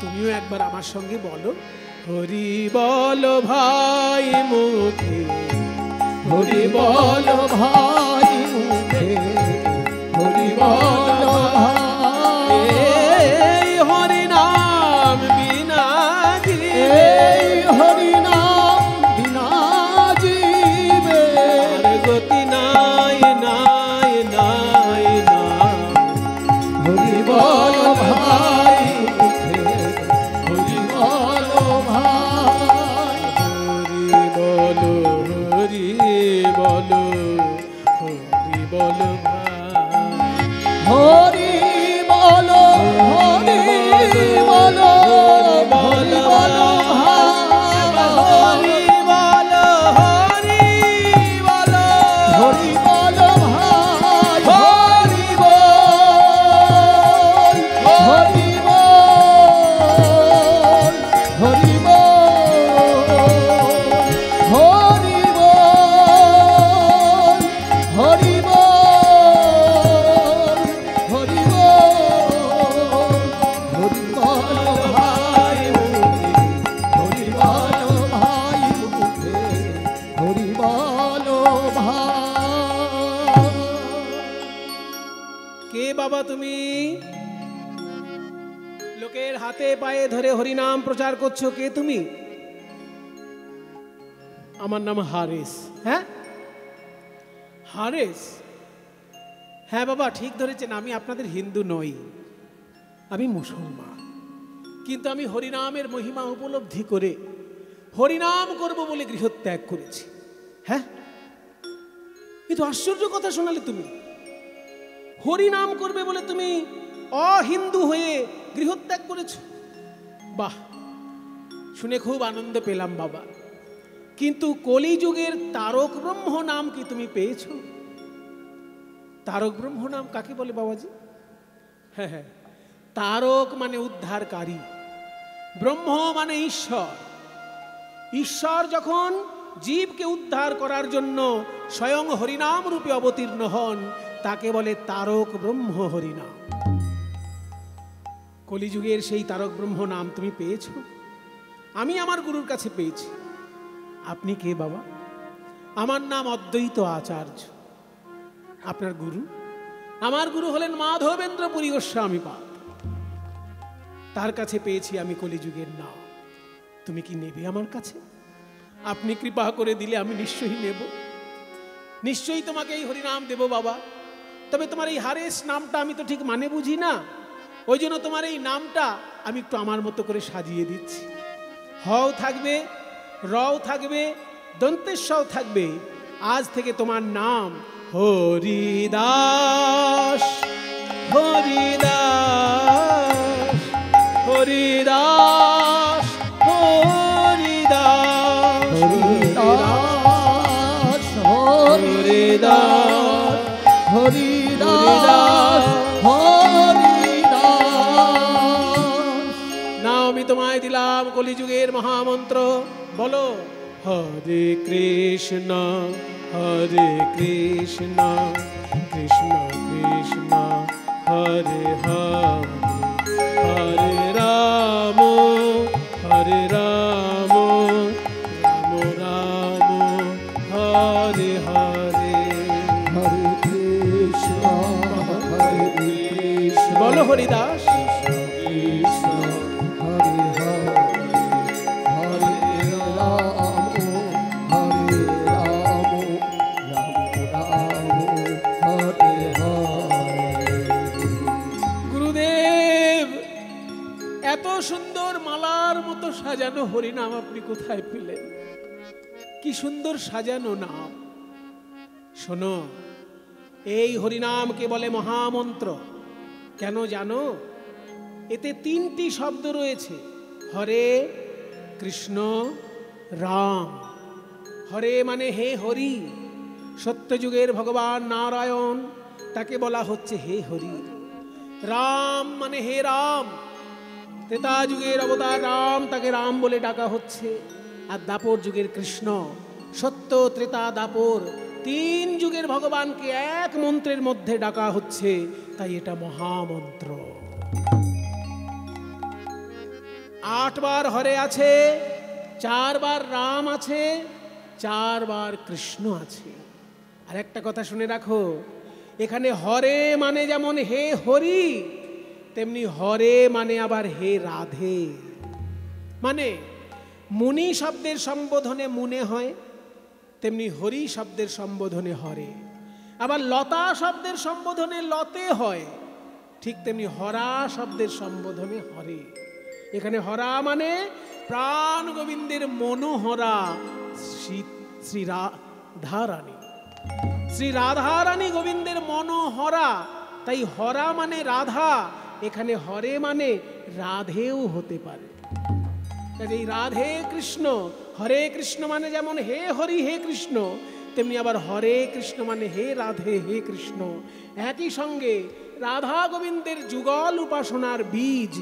Speaker 1: তুমিও একবার আমার সঙ্গে বলো, হরি বলো ভাই মুখে,
Speaker 2: হরি বল ভাই মুখে, হরি বল ভাই,
Speaker 1: এই হরি নাম বিনা
Speaker 2: এই হরি নাম বিনা জীবে
Speaker 1: আর গতি নাই, নাই, নাই, নাই।
Speaker 2: হরি বল ভাই মুখে, হরি বল ভাই,
Speaker 1: হরি বলো, হরি বলো, হরি বলো ভাই।
Speaker 2: হরি বল, হরি বল, হরি বল ভাই,
Speaker 1: হরি বলো, হরি বলো,
Speaker 2: হরি বল ভাই,
Speaker 1: হরি
Speaker 2: বল, হরি বল, হরি বল, হরি বল, হরি বল, হরি বল, হরি বল ভাই মুখে, হরি বল ভাই মুখে, হরি বল ভাই।
Speaker 1: কে বাবা তুমি? লোকের হাতে পায়ে ধরে হরিনাম প্রচার করছো, কে তুমি? আমার নাম হারিস। হ্যাঁ, হারিস? হ্যাঁ বাবা, ঠিক ধরেছেন, আমি আপনাদের হিন্দু নই, আমি মুসলমান। কিন্তু আমি হরিনামের মহিমা উপলব্ধি করে হরিনাম করব বলে গৃহত্যাগ করেছি। হ্যাঁ, এ তো আশ্চর্য কথা শোনালে তুমি। হরিনাম করবে বলে তুমি অহিন্দু হয়ে গৃহত্যাগ করেছো। বাহ, শুনে খুব আনন্দ পেলাম বাবা। কিন্তু কলিযুগের তারক ব্রহ্ম নাম কি তুমি পেয়েছো? তারক ব্রহ্ম নাম কাকে বলে বাবাজি? হ্যাঁ হ্যাঁ, তারক মানে উদ্ধারকারী, ব্রহ্ম মানে ঈশ্বর। ঈশ্বর যখন জীবকে উদ্ধার করার জন্য স্বয়ং হরিনাম রূপে অবতীর্ণ হন তাকে বলে তারক ব্রহ্ম হরিনাম। কলিযুগের সেই তারক ব্রহ্ম নাম তুমি পেয়েছো? আমি আমার গুরুর কাছে পেয়েছি। আপনি কে বাবা? আমার নাম অদ্বৈত আচার্য। আপনার গুরু? আমার গুরু হলেন মাধবেন্দ্র পুরী গোস্বামী পাদ। তার কাছে পেয়েছি আমি কলিযুগের নাম। তুমি কি নেবে আমার কাছে? আপনি কৃপা করে দিলে আমি নিশ্চয়ই নেব, নিশ্চয়ই তোমাকে এই হরিনাম দেব বাবা। তবে তোমার এই হারেস নামটা আমি তো ঠিক মানে বুঝি না, ওই জন্য তোমার এই নামটা আমি একটু আমার মতো করে সাজিয়ে দিচ্ছি। হও থাকবে, রও থাকবে, দন্তেশ্বও থাকবে। আজ থেকে তোমার নাম হরিদাস। হরিদাস হরিদাস হরিদাস
Speaker 2: হরিদাস হরিদাস হরিদাস হরিদাস।
Speaker 1: নাও আমি তোমায় দিলাম কলিযুগের মহামন্ত্র। বলো হরে কৃষ্ণ হরে কৃষ্ণ কৃষ্ণ কৃষ্ণ হরে হরে হরে রাম হরে রাম রাম রাম হরে হরে
Speaker 2: হরে কৃষ্ণ হরে কৃষ্ণ
Speaker 1: বলো হরিদাস
Speaker 2: কৃষ্ণ হরে হরে হরে রাম হরে রাম রাম রাম হরে হরে।
Speaker 1: গুরুদেব, এত সুন্দর মালার মতো সাজানো হরিনাম আপনি কোথায় পেলেন? কি সুন্দর সাজানো নাম। শোনো, এই হরিনামকে বলে মহামন্ত্র। কেন জানো? এতে 3টি শব্দ রয়েছে, হরে কৃষ্ণ রাম। হরে মানে হে হরি, সত্যযুগের ভগবান নারায়ণ, তাকে বলা হচ্ছে হে হরি। রাম মানে হে রাম, ত্রেতা যুগের অবতার রাম, তাকে রাম বলে ডাকা হচ্ছে। আর দাপর যুগের কৃষ্ণ, সত্য ত্রেতা দাপর 3 যুগের ভগবানকে এক মন্ত্রের মধ্যে ডাকা হচ্ছে, তাই এটা মহামন্ত্র। 8 বার হরে আছে, 4 বার রাম আছে, 4 বার কৃষ্ণ আছে। আর একটা কথা শুনে রাখো, এখানে হরে মানে যেমন হে হরি, তেমনি হরে মানে আবার হে রাধে। মানে মুনি শব্দের সম্বোধনে মুনে হয়, তেমনি হরি শব্দের সম্বোধনে হরে। আবার লতা শব্দের সম্বোধনে লতে হয়, ঠিক তেমনি হরা শব্দের সম্বোধনে হরে। এখানে হরা মানে প্রাণ গোবিন্দের মনোহরা শ্রী রাধারানী। শ্রী রাধারানী গোবিন্দের মনোহরা, তাই হরা মানে রাধা, এখানে হরে মানে রাধেও হতে পারে। এই রাধে কৃষ্ণ, হরে কৃষ্ণ মানে যেমন হে হরি হে কৃষ্ণ, তেমনি আবার হরে কৃষ্ণ মানে হে রাধে হে কৃষ্ণ। একই সঙ্গে রাধা গোবিন্দের যুগল উপাসনার বীজ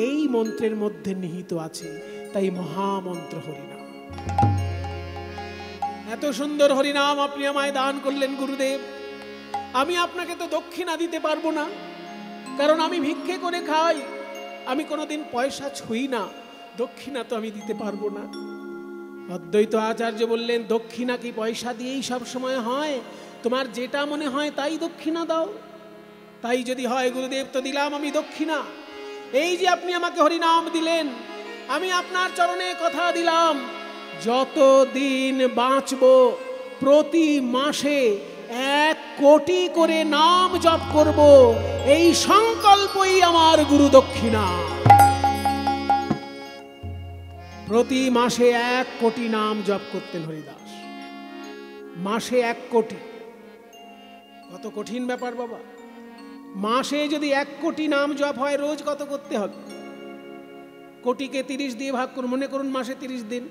Speaker 1: এই মন্ত্রের মধ্যে নিহিত আছে, তাই মহামন্ত্র হরিনাম। এত সুন্দর হরিনাম আপনি আমায় দান করলেন গুরুদেব। আমি আপনাকে তো দক্ষিণা দিতে পারবো না, কারণ আমি ভিক্ষে করে খাই, আমি কোনোদিন পয়সা ছুঁই না, দক্ষিণা তো আমি দিতে পারবো না। অদ্বৈত আচার্য বললেন, দক্ষিণা কি পয়সা দিয়েই সব সময় হয়? তোমার যেটা মনে হয় তাই দক্ষিণা দাও। তাই যদি হয় গুরুদেব, তো দিলাম আমি দক্ষিণা। এই যে আপনি আমাকে হরিনাম দিলেন, আমি আপনার চরণে কথা দিলাম, যতদিন বাঁচব প্রতি মাসে 1 কোটি করে নাম জপ করব, এই সংকল্পই আমার গুরু দক্ষিণা। প্রতি মাসে 1 কোটি নাম জপ করতেন হরিদাস। মাসে 1 কোটি, কত কঠিন ব্যাপার বাবা। মাসে যদি 1 কোটি নাম জপ হয়, রোজ কত করতে হবে? কোটিকে 30 দিয়ে ভাগ করুন। মনে করুন মাসে 30 দিন,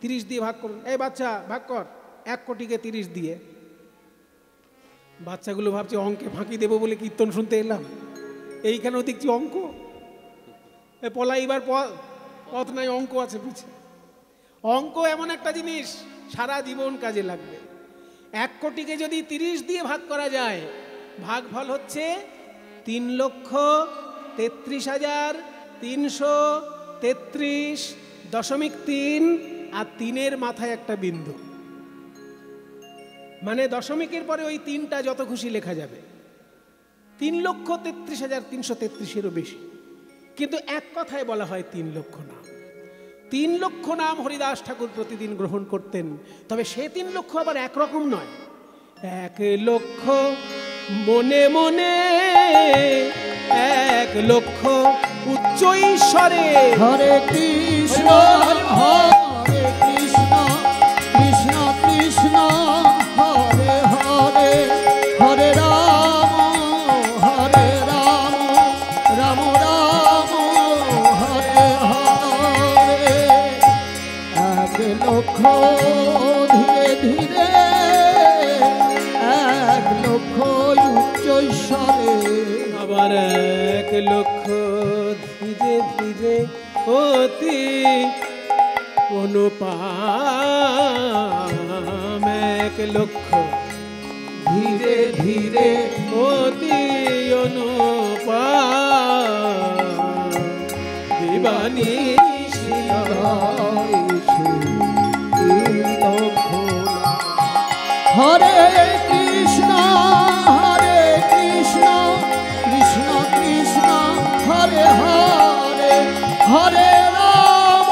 Speaker 1: 30 দিয়ে ভাগ করুন। এই বাচ্চা ভাগ কর 1 কোটিকে 30 দিয়ে। বাচ্চাগুলো ভাবছে অঙ্কে ফাঁকি দেবো বলে কীর্তন শুনতে এলাম, এইখানেও দেখছি অঙ্ক। পলাইবার পথ নাই, অঙ্ক আছে পিছে। অঙ্ক এমন একটা জিনিস সারা জীবন কাজে লাগবে। 1 কোটিকে যদি 30 দিয়ে ভাগ করা যায়, ভাগফল হচ্ছে 3,33,333.3, আর 3-এর মাথায় একটা বিন্দু, মানে দশমিকের পরে ওই 3টা যত খুশি লেখা যাবে। 3,33,333-এরও বেশি, কিন্তু এক কথায় বলা হয় 3 লক্ষ নাম। 3 লক্ষ নাম হরিদাস ঠাকুর প্রতিদিন গ্রহণ করতেন। তবে সে 3 লক্ষ আবার একরকম নয়। 1 লক্ষ মনে মনে, 1 লক্ষ উচ্চ ঈশ্বরে।
Speaker 2: হরে কৃষ্ণ হরে কৃষ্ণ কৃষ্ণ কৃষ্ণ হরে হরে, হরে রাম রাম রাম হরে হরে। 1 লক্ষ ধীরে ধীরে, 1 লক্ষ উচ্চ ঈশ্বরে।
Speaker 1: আবার 1 লক্ষ ধীরে ধীরে অতি অনুপাম। 1 লক্ষ
Speaker 2: ধীরে ধীরে
Speaker 1: অতি অনুপাম। দিবানী
Speaker 2: হরে কৃষ্ণ হরে কৃষ্ণ কৃষ্ণ কৃষ্ণ হরে হরে, হরে রাম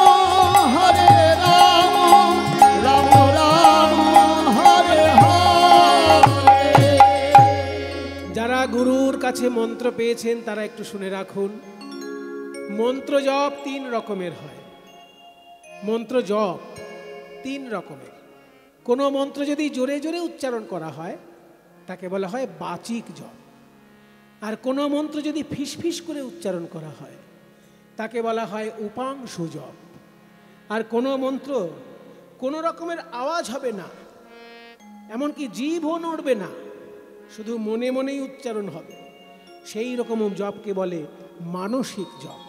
Speaker 2: রাম রাম হরে হরে।
Speaker 1: যারা গুরুর কাছে মন্ত্র পেয়েছেন তারা একটু শুনে রাখুন। মন্ত্র জপ 3 রকমের হয়। মন্ত্র জপ 3 রকমের। কোনো মন্ত্র যদি জোরে জোরে উচ্চারণ করা হয় তাকে বলা হয় বাচিক জপ, আর কোনো মন্ত্র যদি ফিসফিস করে উচ্চারণ করা হয় তাকে বলা হয় উপাংশু জপ। আর কোনো মন্ত্র কোনো রকমের আওয়াজ হবে না, এমনকি জিভও নড়বে না, শুধু মনে মনেই উচ্চারণ হবে, সেই রকম জপকে বলে মানসিক জপ।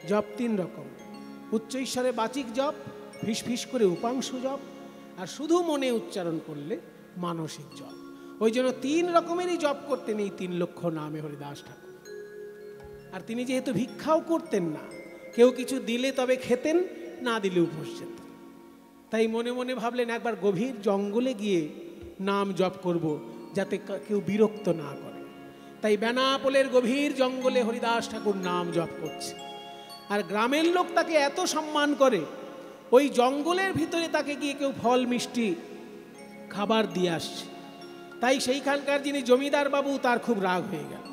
Speaker 1: জপ 3 রকম: উচ্চ ঈশ্বরে বাচিক জপ, ফিসফিস করে উপাংশু জপ, আর শুধু মনে উচ্চারণ করলে মানসিক জপ। ওই জন্য 3 রকমেরই জপ করতেন এই 3 লক্ষ নামে হরিদাস ঠাকুর। আর তিনি যেহেতু ভিক্ষাও করতেন না, কেউ কিছু দিলে তবে খেতেন, না দিলে উপোস যেতেন। তাই মনে মনে ভাবলেন একবার গভীর জঙ্গলে গিয়ে নাম জপ করব, যাতে কেউ বিরক্ত না করে। তাই বেনাপোলের গভীর জঙ্গলে হরিদাস ঠাকুর নাম জপ করছে। আর গ্রামের লোক তাকে এত সম্মান করে, ওই জঙ্গলের ভিতরে তাকে গিয়ে কেউ ফল মিষ্টি খাবার দিয়ে আসছে। তাই সেইখানকার যিনি জমিদার বাবু, তার খুব রাগ হয়ে গেল।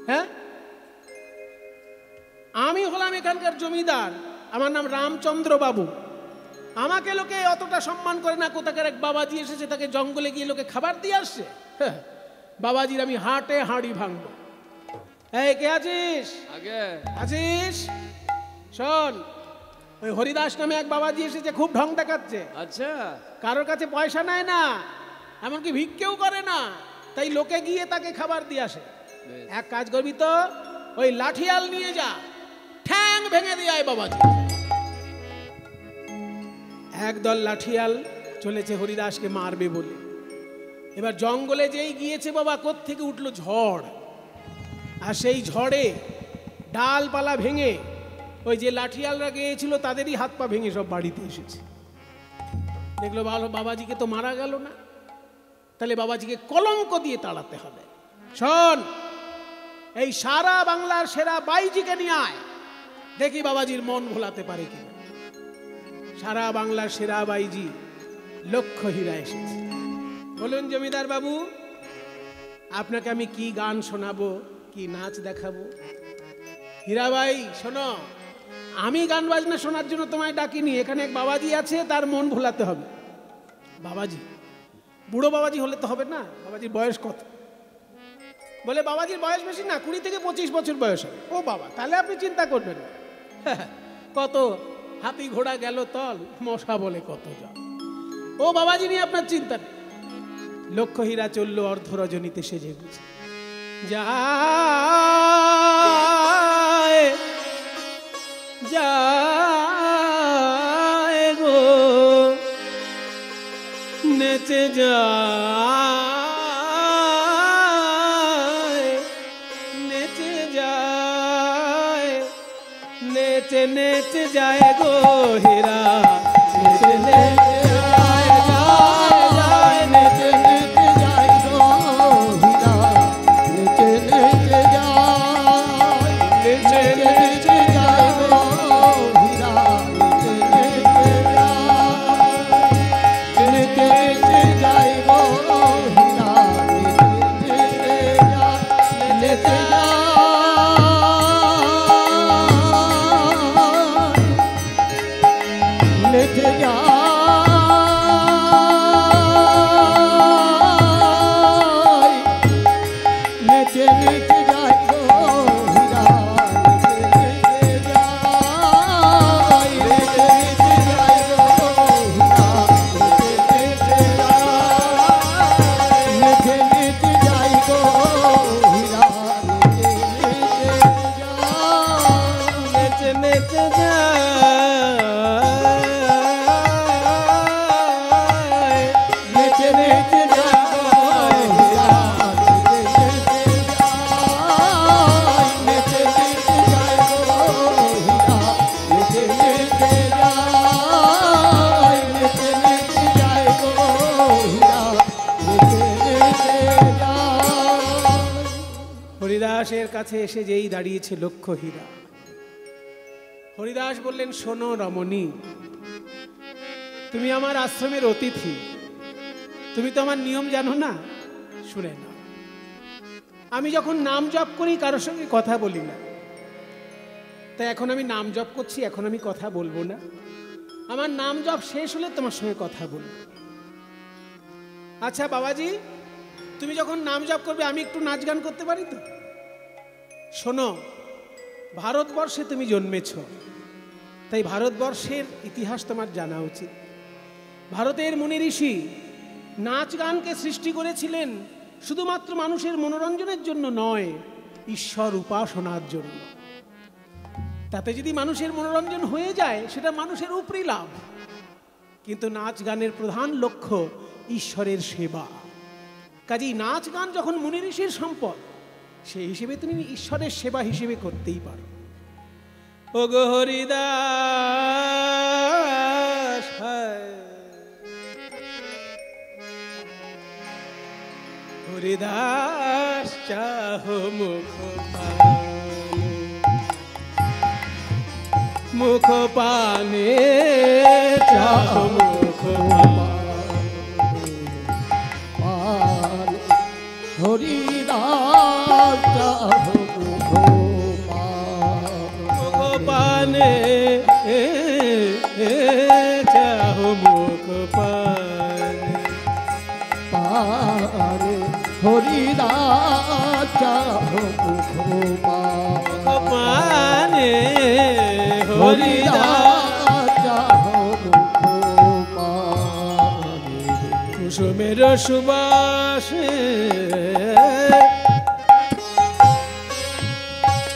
Speaker 1: হ্যাঁ, আমি হলাম এখানকার জমিদার, আমার নাম রামচন্দ্র বাবু, আমাকে লোকে অতটা সম্মান করে না, কোথাকার এক বাবাজি এসেছে তাকে জঙ্গলে গিয়ে লোকে খাবার দিয়ে আসছে। হ্যাঁ, বাবাজির আমি হাটে হাঁড়ি ভাঙবো। এই কে আছিস?
Speaker 2: আগে
Speaker 1: আছিস? শোন, ওই হরিদাস নামে এক বাবাজি এসেছে, খুব ঢং দেখাচ্ছে।
Speaker 2: আচ্ছা,
Speaker 1: কারোর কাছে পয়সা নেয় না, এমনকি ভিক্ষেও করে না, তাই লোকে গিয়ে তাকে খাবার দিয়ে আসে। এক কাজ করবি তো, ওই লাঠিয়াল নিয়ে যা, ঠ্যাং ভেঙে দিয়ে আয় বাবাজি। একদল লাঠিয়াল চলেছে হরিদাসকে মারবে বলে। এবার জঙ্গলে যেই গিয়েছে বাবা, কোত্থেকে উঠলো ঝড়, আর সেই ঝড়ে ডালপালা ভেঙে ওই যে লাঠিয়ালরা গিয়েছিল তাদেরই হাত পা ভেঙে সব বাড়িতে এসেছে। দেখলো ভালো, বাবাজিকে তো মারা গেল না, তাহলে বাবাজিকে কলঙ্ক দিয়ে তাড়াতে হবে। শোন, এই সারা বাংলার সেরা বাইজিকে নিয়ে আয়, দেখি বাবাজির মন ভোলাতে পারে কিনা। সারা বাংলার সেরা বাইজি লক্ষ্য হীরা এসেছে। বলুন জমিদার বাবু, আপনাকে আমি কি গান শোনাবো, কি নাচ দেখাবো? হীরাবাই শোনো, আমি গান বাজনা শোনার জন্য তোমায় ডাকিনি, এখানে এক বাবাজি আছে, তার মন ভোলাতে হবে। বাবাজি? বুড়ো বাবাজি হলে তো হবে না, বাবাজির বয়স কত? বলে বাবাজির বয়স বেশি না, 20 থেকে 25 বছর বয়স হবে। ও বাবা, তাহলে আপনি চিন্তা করবেন না, কত হাতি ঘোড়া গেল তল, মশা বলে কত জল। ও বাবাজি নিয়ে আপনার চিন্তা নেই। লক্ষ্য হীরা চললো অর্ধ রজনীতে সেজে গুছে। যায় যায় গো নেচে যায়, নেচে যায়, নেচে নেচে যায় গো হীরা, নেচে নেচে যায় যায়, নেচে নেচে যায় গো হীরা, নেচে
Speaker 2: নেচে যায় নেচে নেচে যায় গো হীরা নেচে যায় নেচে নেচে যায় গো হীরা নেচে নেচে যায় গো হীরা
Speaker 1: নেচে নেচে যায়
Speaker 2: নেচে নেচে যায় গো হীরা নেচে নেচে যায় গো হীরা নেচে নেচে যায় নেচে নেচে যায় গো হীরা নেচে নেচে যায়।
Speaker 1: হরিদাসের কাছে এসে যেই দাঁড়িয়েছে লক্ষ্য হীরা, হরিদাস বললেন, শোনো রমণী, তুমি আমার আশ্রমের অতিথি, তুমি তো আমার নিয়ম জানো না, শুনে নাও। আমি যখন নাম জপ করি কারোর সঙ্গে কথা বলি না, তাই এখন আমি নাম জপ করছি, এখন আমি কথা বলবো না। আমার নাম জপ শেষ হলে তোমার সঙ্গে কথা বলবো। আচ্ছা বাবাজি, তুমি যখন নাম জপ করবে আমি একটু নাচ গান করতে পারি তো? শোনো, ভারতবর্ষে তুমি জন্মেছ, তাই ভারতবর্ষের ইতিহাস তোমার জানা উচিত। ভারতের মুনি ঋষি নাচ গানকে সৃষ্টি করেছিলেন শুধুমাত্র মানুষের মনোরঞ্জনের জন্য নয়, ঈশ্বর উপাসনার জন্য। তাতে যদি মানুষের মনোরঞ্জন হয়ে যায় সেটা মানুষের উপরি লাভ, কিন্তু নাচ গানের প্রধান লক্ষ্য ঈশ্বরের সেবা। কাজেই নাচ গান যখন মুনি ঋষির সম্পদ, সেই হিসেবে তুমি ঈশ্বরের সেবা হিসেবে করতেই পারো। ও গো হরিদাস, হরিদাস চাহো মুখ পানে চাহো মুখ
Speaker 2: হরিদাস চাহো
Speaker 1: মুখ পানে চাহো মুখ পানে
Speaker 2: পারে হরিদাস চাহো মুখ
Speaker 1: পানে
Speaker 2: হরিদাস চাহো মুখ পানে
Speaker 1: কুসুমের সুবাসে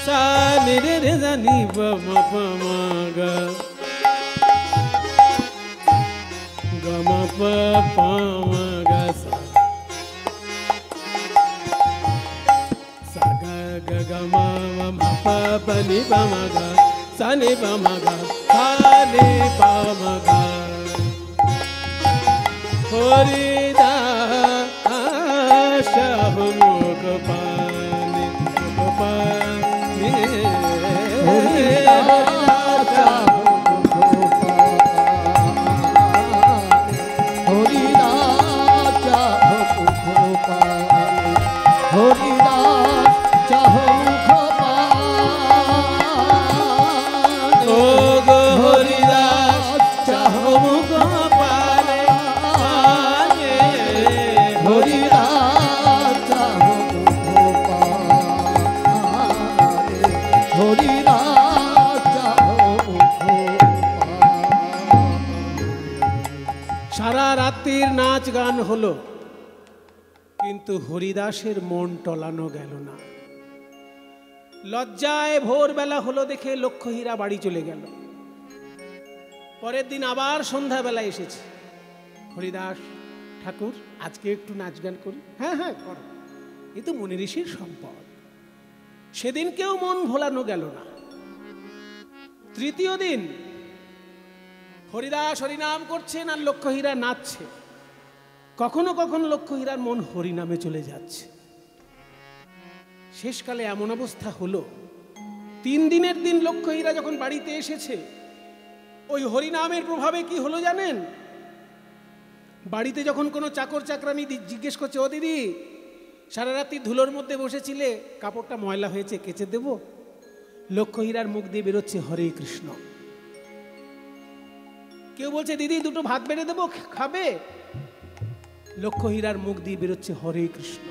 Speaker 1: সানি রে জানি বামা পামাগা গামা পামাগা সাগা গামা পানি পামাগা সানি পামাগা সানি পামাগা হরিদাস চাহো মুখ পানে
Speaker 2: হরিদাস চাহো মুখ হরিদাস চাহো মুখ হরিদাস চাহো মুখ
Speaker 1: ও গো হরিদাস চাহো মুখ পানে
Speaker 2: হরিদাস চাহো মুখ হরিদাস চাহো মুখ
Speaker 1: সারা রাত্রির নাচ গান হলো, কিন্তু হরিদাসের মন টলানো গেল না। লজ্জায় ভোরবেলা হলো দেখে লক্ষ্য হীরা বাড়ি চলে গেল। পরের দিন আবার সন্ধ্যাবেলা এসেছে, হরিদাস ঠাকুর আজকে একটু নাচ গান করি। হ্যাঁ হ্যাঁ করো, এ তো মুনি ঋষির সম্পদ। সেদিনকেও মন ভোলানো গেল না। তৃতীয় দিন হরিদাস হরিনাম করছেন আর লক্ষ্য হীরা নাচছে। কখনো কখনো লক্ষ্য হীরার মন হরিনামে চলে যাচ্ছে। শেষকালে এমন অবস্থা হলো, 3 দিনের দিন লক্ষ্য হীরা যখন বাড়িতে এসেছে, ওই হরিনামের প্রভাবে কি হলো জানেন? বাড়িতে যখন কোনো চাকর চাকরানি জিজ্ঞেস করছে, ও দিদি সারা রাত্রি ধুলোর মধ্যে বসেছিলে, কাপড়টা ময়লা হয়েছে কেচে দেব, লক্ষ্য হীরার মুখ দিয়ে বেরোচ্ছে হরে কৃষ্ণ। কেউ বলছে দিদি দুটো ভাত বেড়ে দেবো, খাবে? লক্ষ্য হীরার মুখ দিয়ে বেরোচ্ছে হরে কৃষ্ণ।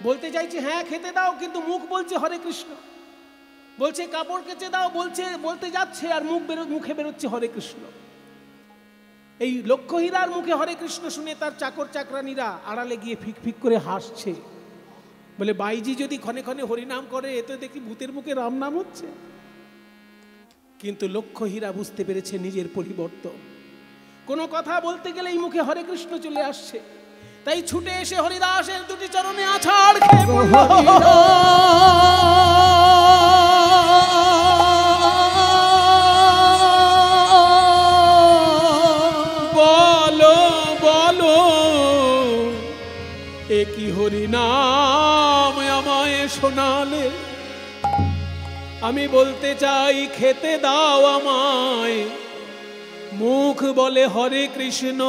Speaker 1: বলতে চাইছে হ্যাঁ খেতে দাও, কিন্তু মুখ বলছে হরে কৃষ্ণ। বলছে কাপড় কেচে দাও, বলতে যাচ্ছে আর মুখে বেরোচ্ছে হরে কৃষ্ণ। এই লক্ষ্য হীরার মুখে হরে কৃষ্ণ শুনে তার চাকর চাকরানীরা আড়ালে গিয়ে ফিক ফিক করে হাসছে, বলে বাইজি যদি ক্ষণে ক্ষণে হরিনাম করে, এ তো দেখি ভূতের মুখে রাম নাম হচ্ছে। কিন্তু লক্ষ্য হীরা বুঝতে পেরেছে নিজের পরিবর্তন। কোনো কথা বলতে গেলে এই মুখে হরে কৃষ্ণ চলে আসছে, তাই ছুটে এসে হরিদাসের দুটি চরণে আছাড় খেয়ে পড়ল। বলো বলো এ কি হরিনাম আমায় শোনালে? আমি বলতে চাই খেতে দাও আমায়, মুখ বলে হরে কৃষ্ণ।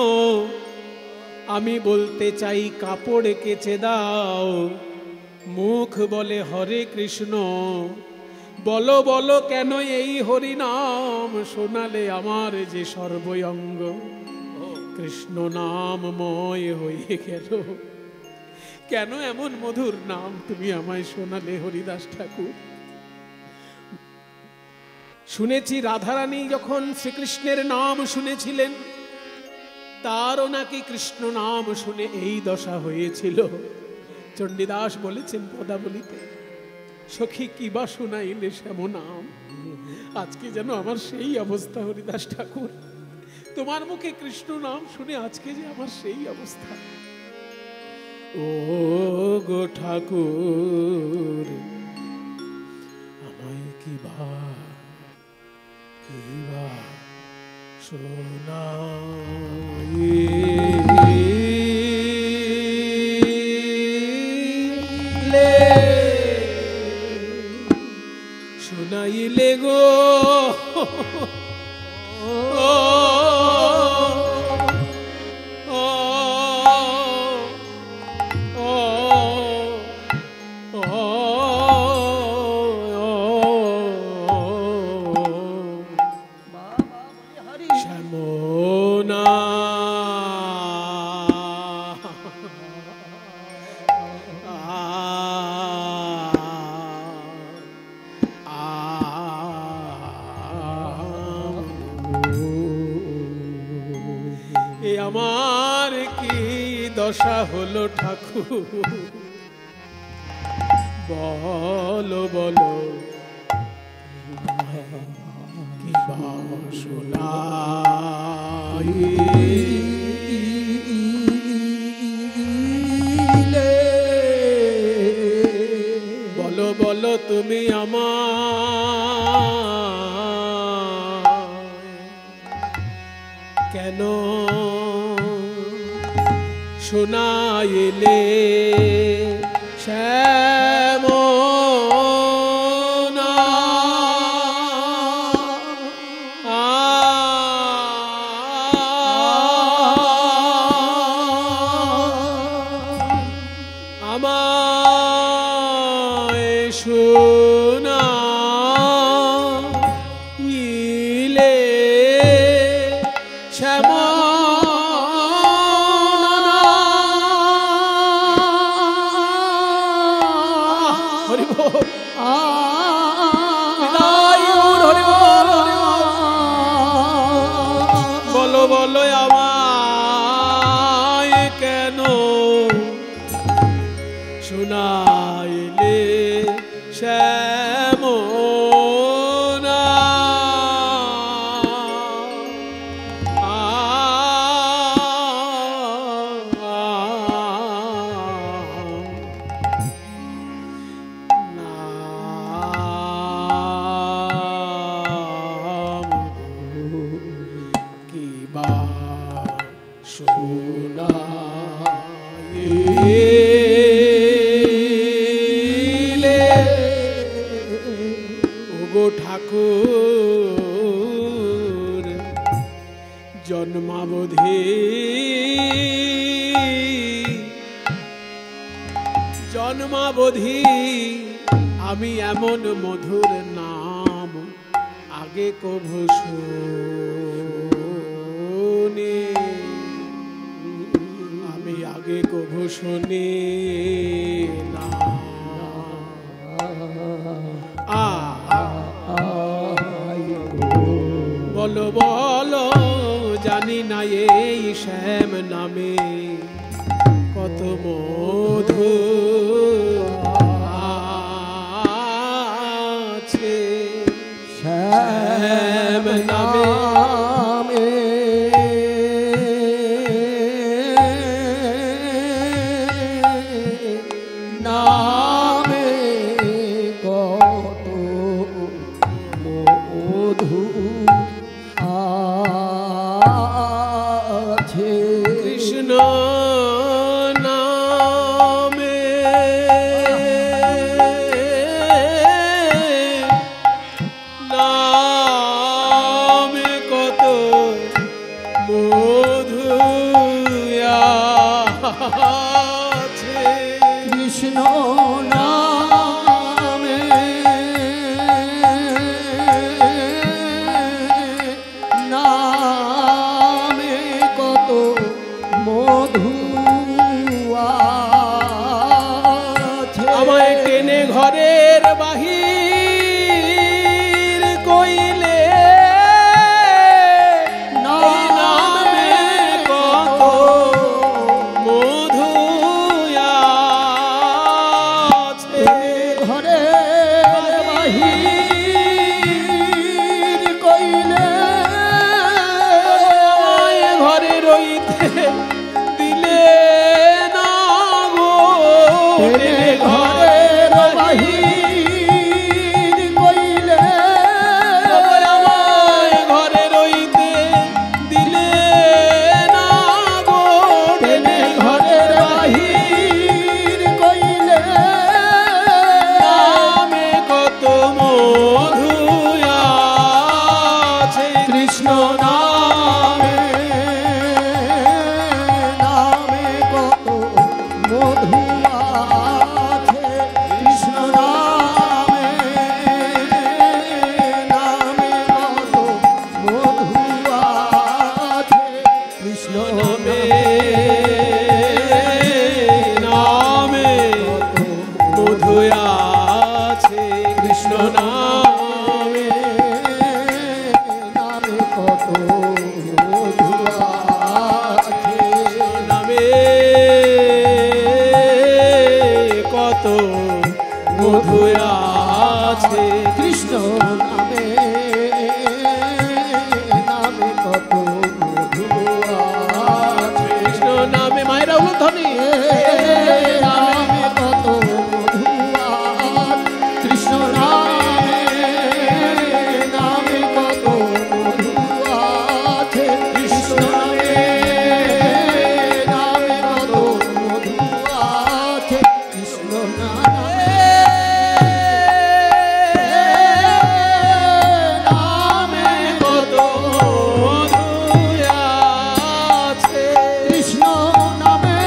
Speaker 1: আমি বলতে চাই কাপড় কেচে দাও, মুখ বলে হরে কৃষ্ণ। বলো বলো কেন এই হরিনাম শোনালে আমার যে সর্বঙ্গ কৃষ্ণ নামময় হয়ে গেল? কেন এমন মধুর নাম তুমি আমায় শোনালে হরিদাস ঠাকুর? শুনেছি রাধারানী যখন শ্রীকৃষ্ণের নাম শুনেছিলেন, তারও নাকি কৃষ্ণ নাম শুনে এই দশা হয়েছিল। চণ্ডীদাস বলেছেন পদাবলিতে, সখী কিবা শোনাইলে শ্যাম নাম। আজকে যেন আমার সেই অবস্থা হরিদাস ঠাকুর, তোমার মুখে কৃষ্ণ নাম শুনে আজকে যে আমার সেই অবস্থা। ও গো ঠাকুর আমায় কিবা শোনাইলে গো আমার কি দশা হলো ঠাকুর? বলো বলো কি শোনাইলে? বলো বলো তুমি আমার কেন শোনাইলে শ্যাম আমায় শোনাইলে শ্যাম বলো বলো আমায় কেন শোনাইলে শ্যাম ওগো ঠাকুর জন্মাবধি আমি এমন মধুর নাম আগে কভু শুনি শুনি না। বলো বলো জানি না এই শ্যাম নামে কত মধু আছে। শ্যাম নামে
Speaker 2: নামে কত মধু আছে।
Speaker 1: কৃষ্ণ নামে নামে কত মধু আছে।
Speaker 2: কৃষ্ণ নামে নামে কত মধু আছে।
Speaker 1: আমায় টেনে ঘরের বাহির কইলে এই নামে কত মধু আছে।
Speaker 2: ঘরে বাহির কইলে
Speaker 1: আমায় ঘরে রইতে দিলে না গো। টেনে ঘরের
Speaker 2: বাহির কইলে
Speaker 1: আমায় ঘরে রইতে দিলে না গো। টেনে ঘরের
Speaker 2: বাহির কইলে
Speaker 1: নামে কত মধু আছে।
Speaker 2: কৃষ্ণ নামে নামে কত মধু আছে। কৃষ্ণ নামে নামে কত মধু আছে। কৃষ্ণ
Speaker 1: নামে
Speaker 2: নামে
Speaker 1: নামে মধু আছে। কৃষ্ণ নামে
Speaker 2: নামে কত মধু আছে।
Speaker 1: নামে কত মধু আছে।
Speaker 2: কৃষ্ণ নামে নামে কত মধু আছে।
Speaker 1: কৃষ্ণ নামে মায়েরা উলুধ্বনি।
Speaker 2: নামে কত মধু আছে। কৃষ্ণ নামে নামে কত মধু আছে। কৃষ্ণ নামে নামে কত মধু আছে। কৃষ্ণ নামে নামে কত
Speaker 1: মধু আছে।
Speaker 2: কৃষ্ণ নামে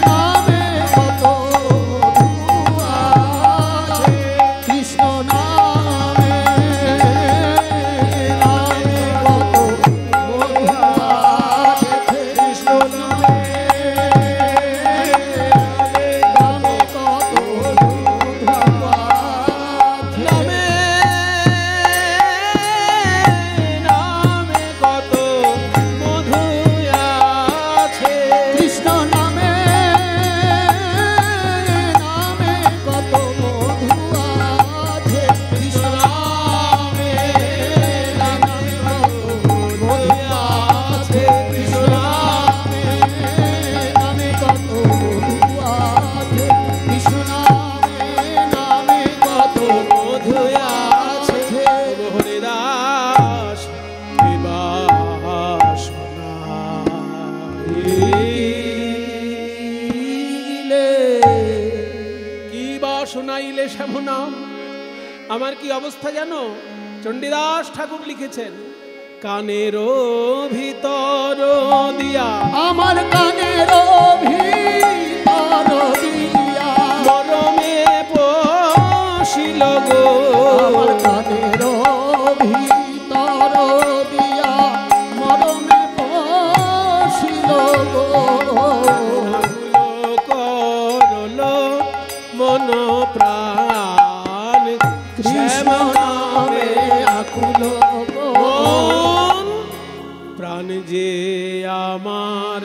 Speaker 2: নামে কত মধু আছে। কৃষ্ণ নামে নামে কত মধু আছে। কৃষ্ণ নামে নামে কত মধু আছে।
Speaker 1: নামে নামে কত মধু আছে।
Speaker 2: কৃষ্ণ নামে নামে কত মধু আছে। কৃষ্ণ নামে নামে কত মধু আছে। কৃষ্ণ নামে নামে কত মধু আছে। কৃষ্ণ নামে নামে কত
Speaker 1: মধু আছে। হরিদাস কি বা শোনাইলে শ্যাম নাম। আমার কি অবস্থা জানো? চণ্ডীদাস ঠাকুর লিখেছেন, কানের ভিতর দিয়া
Speaker 2: আমার কানের ভিতর দিয়া
Speaker 1: মরমে পশিল গো।
Speaker 2: আমার কানের ভিতর দিয়া মরমে পশিল গো। হলো গো
Speaker 1: মন প্রাণ যে আমার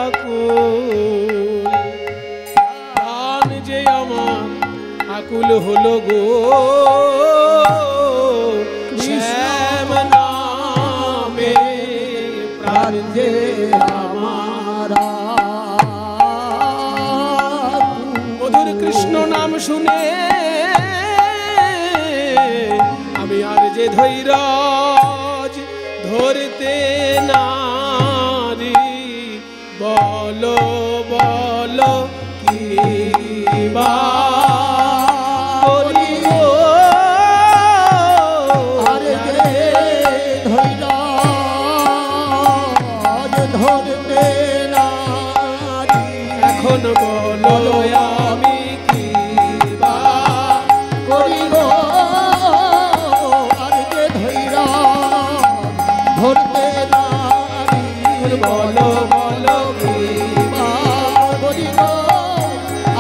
Speaker 1: আকুল, প্রাণ যে আমার আকুল হলো গো শ্যাম নামে প্রাণ যে আমার। মধুর কৃষ্ণ নাম শুনে আমি আর যে ধৈর্য ধরতে নারি, বলো বলো কি বা করি গো,
Speaker 2: আর যে ধৈর্য ধরতে নারি,
Speaker 1: এখন বলো আমি কি বা
Speaker 2: করিব, আর যে ধৈর্য ধরতে নারি,
Speaker 1: বলো বলো কি
Speaker 2: বা করিব,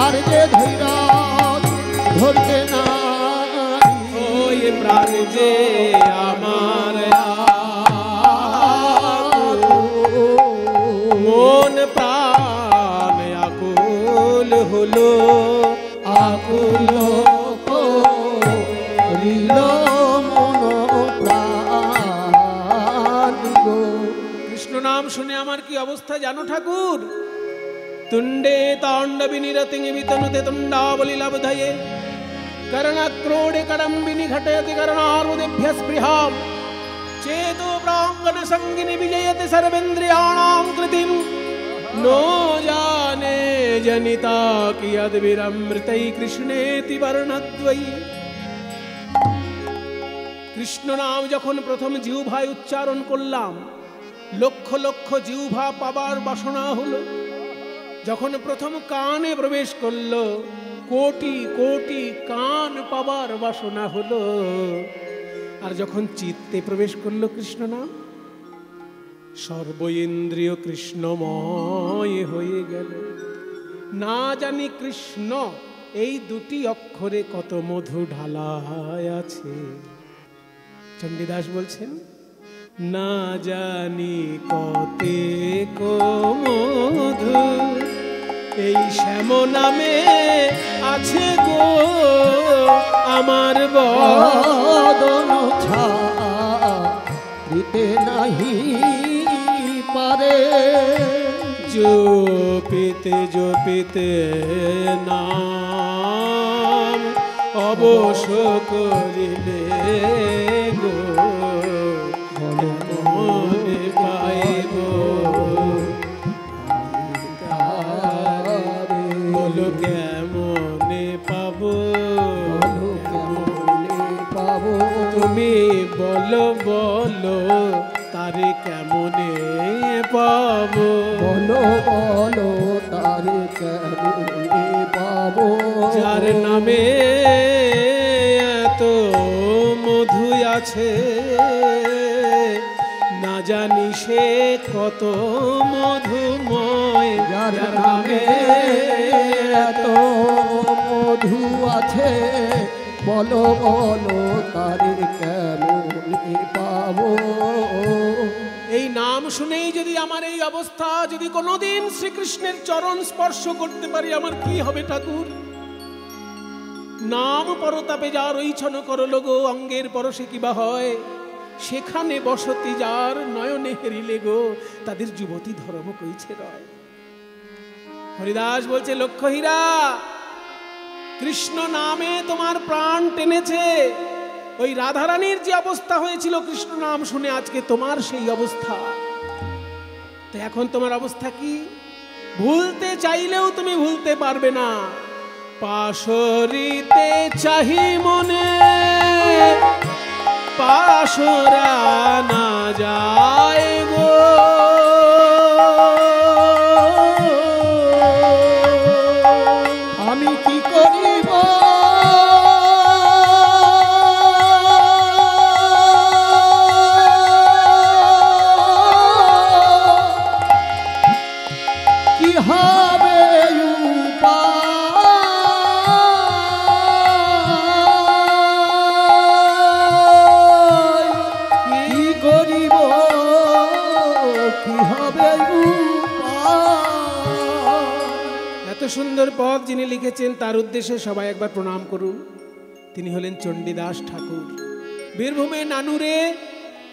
Speaker 2: আর যে ধৈর্য ধরতে নারি,
Speaker 1: ওই প্রাণ যে আমার মন প্রাণ আকুল হলো আকুল
Speaker 2: হরিল মন প্রাণ গো।
Speaker 1: কৃষ্ণ নাম শুনে আমার কি অবস্থা জানো ঠাকুর? তুণ্ডে তাণ্ডবি নিরতিং বিতনুতে তুণ্ডাবলি লব্ধয়ে করণক্রোড়ে কড়ম্বিনি ঘটয়তি করণার্বুদেভ্যः স্পৃহাম चेतो प्रांगण संगिनी विजयते सर्वेन्द्रियाणां कृतिं नो जाने जनिता कियद्विरमृतै कृष्णेति वर्णद्वयी। কৃষ্ণ নাম যখন প্রথম জিহ্বায় উচ্চারণ করলাম, লক্ষ লক্ষ জিহ্বা পাবার বাসনা হলো। যখন প্রথম কানে প্রবেশ করলো, কোটি কোটি কান পাবার বাসনা হলো। আর যখন চিত্তে প্রবেশ করলো কৃষ্ণ নাম, সর্ব ইন্দ্রিয় কৃষ্ণময় হয়ে গেল। না জানি কৃষ্ণ এই দুটি অক্ষরে কত মধু ঢালায় আছে। চণ্ডীদাস বলছেন, না জানি কতে কো মধু এই শ্যাম নামে আছে গো আমার
Speaker 2: বদন ছাড়িতে নাহি পারে,
Speaker 1: জপিতে নাম অবশ করিলে গো মনে পাইব। বলো কেমনে পাবো,
Speaker 2: পাবো
Speaker 1: তুমি বলো বলো তারে কেমনে পাবো,
Speaker 2: বলো বলো তারে কেমনে পাবো,
Speaker 1: যার নামে এত মধু আছে না জানি সে কত মধুময়।
Speaker 2: যার নামে এত মধু আছে, বলো বলো তারে কেমনে পাবো।
Speaker 1: এই নাম শুনেই যদি আমার এই অবস্থা, যদি কোনোদিন শ্রীকৃষ্ণের চরণ স্পর্শ করতে পারি, আমার কি হবে ঠাকুর? নাম পরতাপে যার ঐছন করলো গো, অঙ্গের পরশে কিবা হয়, সেখানে বসতি যার নয়নে হেরিলে গো, তাদের যুবতী ধর্ম কইছে রয়। হরিদাস বলছে, লক্ষ্য হীরা, কৃষ্ণ নামে তোমার প্রাণ টেনেছে। ওই রাধারানীর যে অবস্থা হয়েছিল কৃষ্ণ নাম শুনে, আজকে তোমার সেই অবস্থা। তো এখন তোমার অবস্থা কি? ভুলতে চাইলেও তুমি ভুলতে পারবে না। পাশরিতে চাহি মনে পাশরা না যায় গো,
Speaker 2: আমি কি করিব কি হবে উপায়,
Speaker 1: সুন্দর পদ যিনি লিখেছেন তার উদ্দেশ্যে সবাই একবার প্রণাম করুন। তিনি হলেন চণ্ডীদাস ঠাকুর। বীরভূমে নানুরে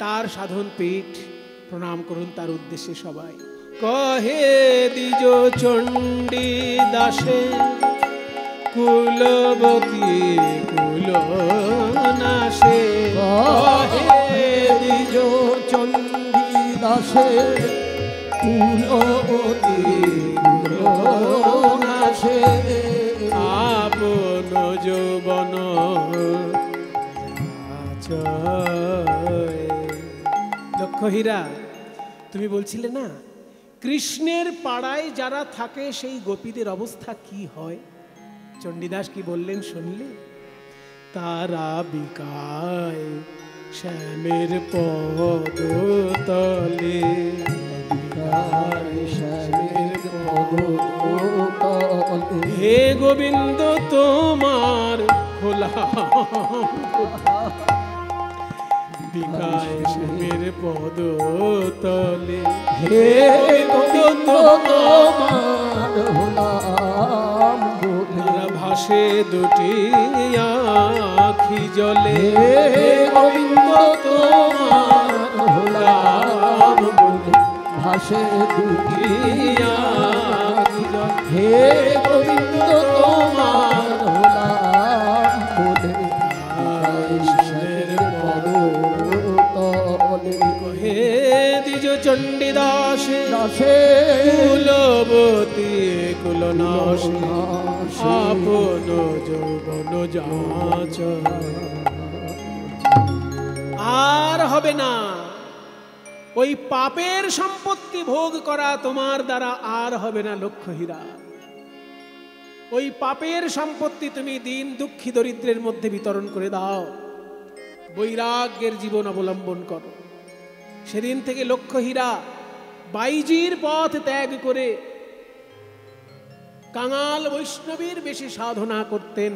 Speaker 1: তার সাধন পীঠ। প্রণাম করুন তার উদ্দেশ্যে সবাই। কহে দ্বিজ চণ্ডীদাসে কুলবতী কুলনাশে,
Speaker 2: কহে দ্বিজ চণ্ডীদাসে কুলবতী কুলনাশে,
Speaker 1: আপন যৌবন লক্ষ্যহীরা, তুমি বলছিলে না কৃষ্ণের পাড়ায় যারা থাকে সেই গোপীদের অবস্থা কি হয়? চণ্ডীদাস কি বললেন শুনলে? তারা বিকায় শ্যামের পদতলে,
Speaker 2: শ্যামের পদতলে,
Speaker 1: হে গোবিন্দ তোমার খোলা বিকায় শ্যামের পদতলে,
Speaker 2: হে গোবিন্দ তোমার হলাম বলে,
Speaker 1: ভাসে দুটি আখি জলে,
Speaker 2: হে গোবিন্দ তোমার হলাম বলে, ভাসে দুটি আখি জলে, হে গোবিন্দ তোমার হলাম বলে, কৃষ্ণের পদতলে,
Speaker 1: হে দ্বিজ চণ্ডীদাসে
Speaker 2: দাসে
Speaker 1: কুলবতী কুলনাশে, আপন যৌবন যাচ। আর হবে না ওই পাপের সম্পত্তি ভোগ করা তোমার দ্বারা, আর হবে না লক্ষ্যহীরা। ওই পাপের সম্পত্তি তুমি দিন দুঃখী দরিদ্রের মধ্যে বিতরণ করে দাও, বৈরাগ্যের জীবন অবলম্বন করো। সেদিন থেকে লক্ষ্যহীরা বাইজির পথ ত্যাগ করে কাঙাল বৈষ্ণবীর বেশি সাধনা করতেন।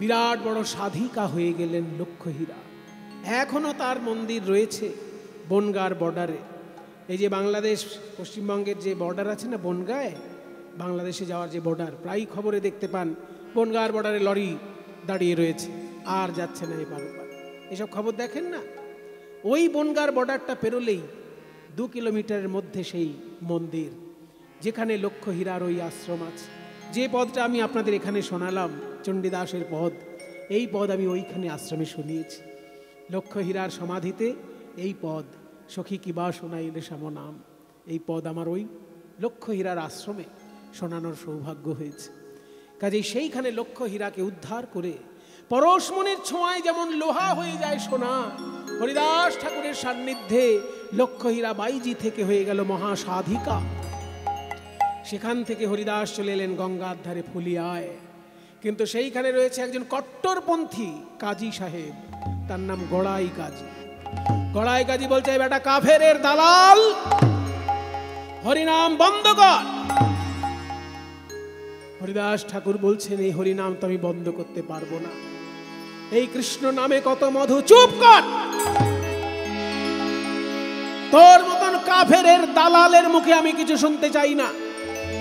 Speaker 1: বিরাট বড় সাধিকা হয়ে গেলেন লক্ষ্যহীরা। এখনো তার মন্দির রয়েছে বনগাঁর বর্ডারে। এই যে বাংলাদেশ পশ্চিমবঙ্গের যে বর্ডার আছে না, বনগাঁয় বাংলাদেশে যাওয়ার যে বর্ডার, প্রায় খবরে দেখতে পান বনগাঁর বর্ডারে লরি দাঁড়িয়ে রয়েছে, আর যাচ্ছে না এপার ওপার, এসব খবর দেখেন না? ওই বনগাঁর বর্ডারটা পেরোলেই 2 কিলোমিটারের মধ্যে সেই মন্দির, যেখানে লক্ষ্যহীরার ওই আশ্রম আছে। যে পদটা আমি আপনাদের এখানে শোনালাম চণ্ডীদাসের পদ, এই পদ আমি ওইখানে আশ্রমে শুনিয়েছি। লক্ষ্যহীরার সমাধিতে এই পদ, সখী কিবা শোনাইলে শ্যাম নাম, এই পদ আমার ওই লক্ষ্যহীরার আশ্রমে শোনানোর সৌভাগ্য হয়েছে। কাজেই সেইখানে লক্ষ্যহীরাকে উদ্ধার করে পরশমণির ছোঁয়ায় যেমন লোহা হয়ে যায় সোনা, হরিদাস ঠাকুরের সান্নিধ্যে লক্ষ্যহীরা বাইজি থেকে হয়ে গেল মহাসাধিকা। সেখান থেকে হরিদাস চলে এলেন গঙ্গার ধারে ফুলিয়ায়। কিন্তু সেইখানে রয়েছে একজন কট্টরপন্থী কাজী সাহেব, তার নাম গড়াই কাজী। গড়াই কাজী বলছে, বেটা কাফেরের দালাল, হরিনাম বন্ধ কর। হরিদাস ঠাকুর বলছেন, এই হরিনাম তো আমি বন্ধ করতে পারবো না, এই কৃষ্ণ নামে কত মধু। চুপ কর, তোর মতন কাফেরের দালালের মুখে আমি কিছু শুনতে চাই না।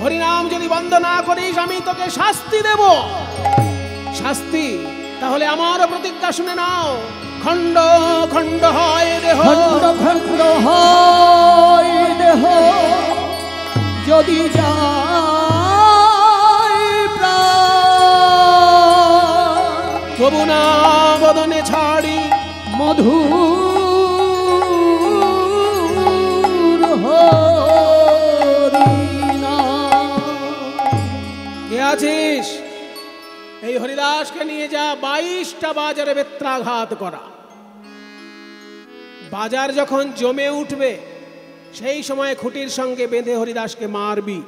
Speaker 1: হরিনাম যদি বন্ধ না করিস আমি তোকে শাস্তি দেব। শাস্তি? তাহলে আমারও প্রতিজ্ঞা শুনে নাও। খণ্ড খণ্ড হয় দেহ,
Speaker 2: খণ্ড খণ্ড হয় দেহ, যদি যায় প্রাণ,
Speaker 1: তবু না বদনে ছাড়ি
Speaker 2: মধুর হরিনাম।
Speaker 1: কে আছিস? এই হরিদাসকে নিয়ে যা 22টা বাজারে বেত্রাঘাত করা। বাজার যখন জমে উঠবে সেই সময় খুঁটির সঙ্গে বেঁধে হরিদাসকে মারবি,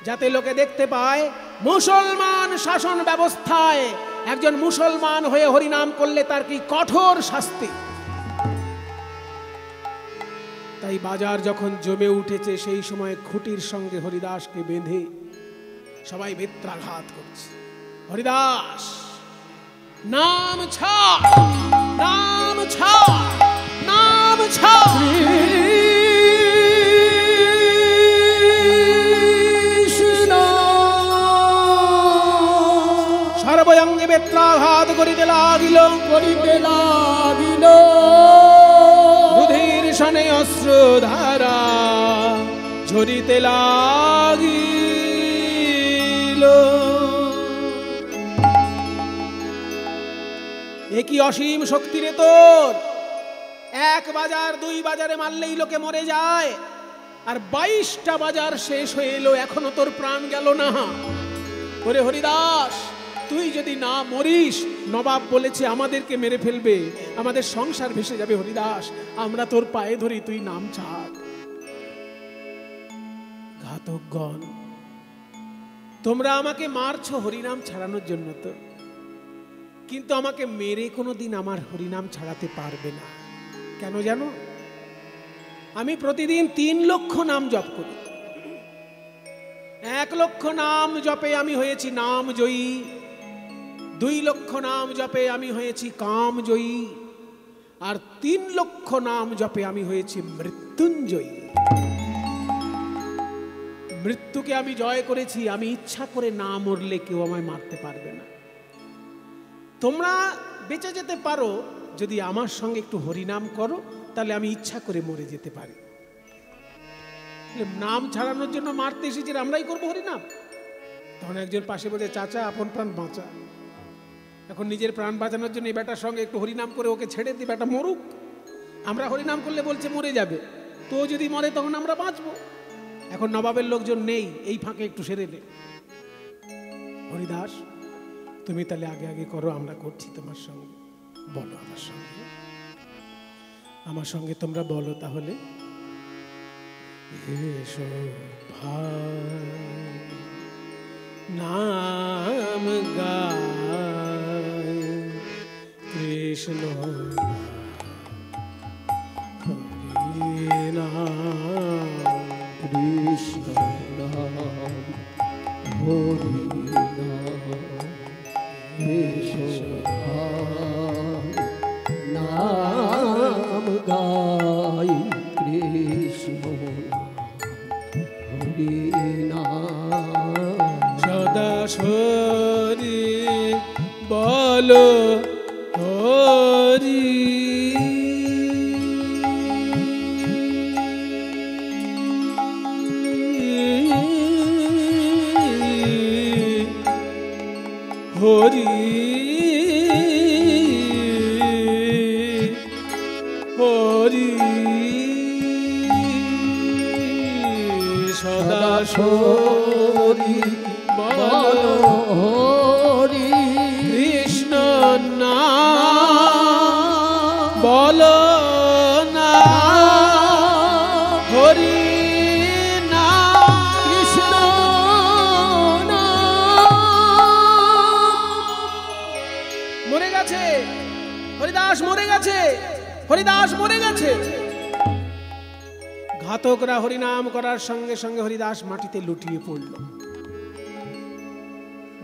Speaker 1: যাতে লোকে দেখতে পায় মুসলমান শাসন ব্যবস্থায় একজন মুসলমান হয়ে হরিনাম করলে তার কি কঠোর শাস্তি। তাই বাজার যখন জমে উঠেছে সেই সময় খুঁটির সঙ্গে হরিদাসকে বেঁধে সবাই বেত্রাঘাত করছে। হরিদাস নাম ছাড়, নাম ছাড়, নাম ছাড়।
Speaker 2: কৃষ্ণ করিতে লাগিল
Speaker 1: রুধির সনে অস্ত্র ধারা ঝরিতে লাগিল। এ কি অসীম শক্তি রে তোর! এক বাজার দুই বাজারে মারলেই লোকে মরে যায়, আর 22টা বাজার শেষ হয়ে এলো, এখনো তোর প্রাণ গেল না। ওরে হরিদাস, তুই যদি না মরিস, নবাব বলেছে আমাদেরকে মেরে ফেলবে, আমাদের সংসার ভেসে যাবে। হরিদাস, আমরা তোর পায়ে ধরি, তুই নাম ছাড়। ঘাতকগণ, তোমরা আমাকে মারছো হরিনাম ছাড়ানোর জন্য তো, কিন্তু আমাকে মেরে কোনোদিন আমার হরিনাম ছাড়াতে পারবে না। কেন জানো? আমি প্রতিদিন 3 লক্ষ নাম জপ করি। 1 লক্ষ নাম জপে আমি হয়েছি নাম জয়ী, 2 লক্ষ নাম জপে আমি হয়েছি কাম জয়ী, আর 3 লক্ষ নাম জপে আমি হয়েছি মৃত্যুঞ্জয়ী। মৃত্যুকে আমি জয় করেছি। আমি ইচ্ছা করে না মরলে কেউ আমায় মারতে পারবে না। তোমরা বেঁচে যেতে পারো যদি আমার সঙ্গে একটু হরিনাম করো, তাহলে আমি ইচ্ছা করে মরে যেতে পারি। নাম ছাড়ানোর জন্য মারতে এসেছি, আমরাই করবো হরিনাম। তখন একজন পাশে বলে, চাচা আপন প্রাণ বাঁচা। এখন নিজের প্রাণ বাঁচানোর জন্য এই বেটার সঙ্গে একটু হরিনাম করে ওকে ছেড়ে দিই, বেটা মরুক। আমরা হরিনাম করলে বলছে মরে যাবে, তো যদি মরে তখন আমরা বাঁচবো। এখন নবাবের লোকজন নেই, এই ফাঁকে একটু সেরে নে। হরিদাস, তুমি তাহলে আগে আগে করো, আমরা করছি তোমার সঙ্গে। বলো আমার সঙ্গে, আমার সঙ্গে তোমরা বলো তাহলে। এসো ভাই নাম গায়, কৃষ্ণ হরি নাম,
Speaker 2: কৃষ্ণ নাম হরি নাম, এসো নাম গাই, কৃষ্ণ হরি নাম।
Speaker 1: সদা হরি বলো হরি, হরি হরি সদা
Speaker 2: হরি বলো হরি,
Speaker 1: কৃষ্ণ নাম বলো না, হরি নাম
Speaker 2: কৃষ্ণ
Speaker 1: মরে গেছে। হরিদাস মরে গেছে, হরিদাস মরে গেছে। ঘাতকরা হরিনাম করার সঙ্গে সঙ্গে হরিদাস মাটিতে লুটিয়ে পড়ল।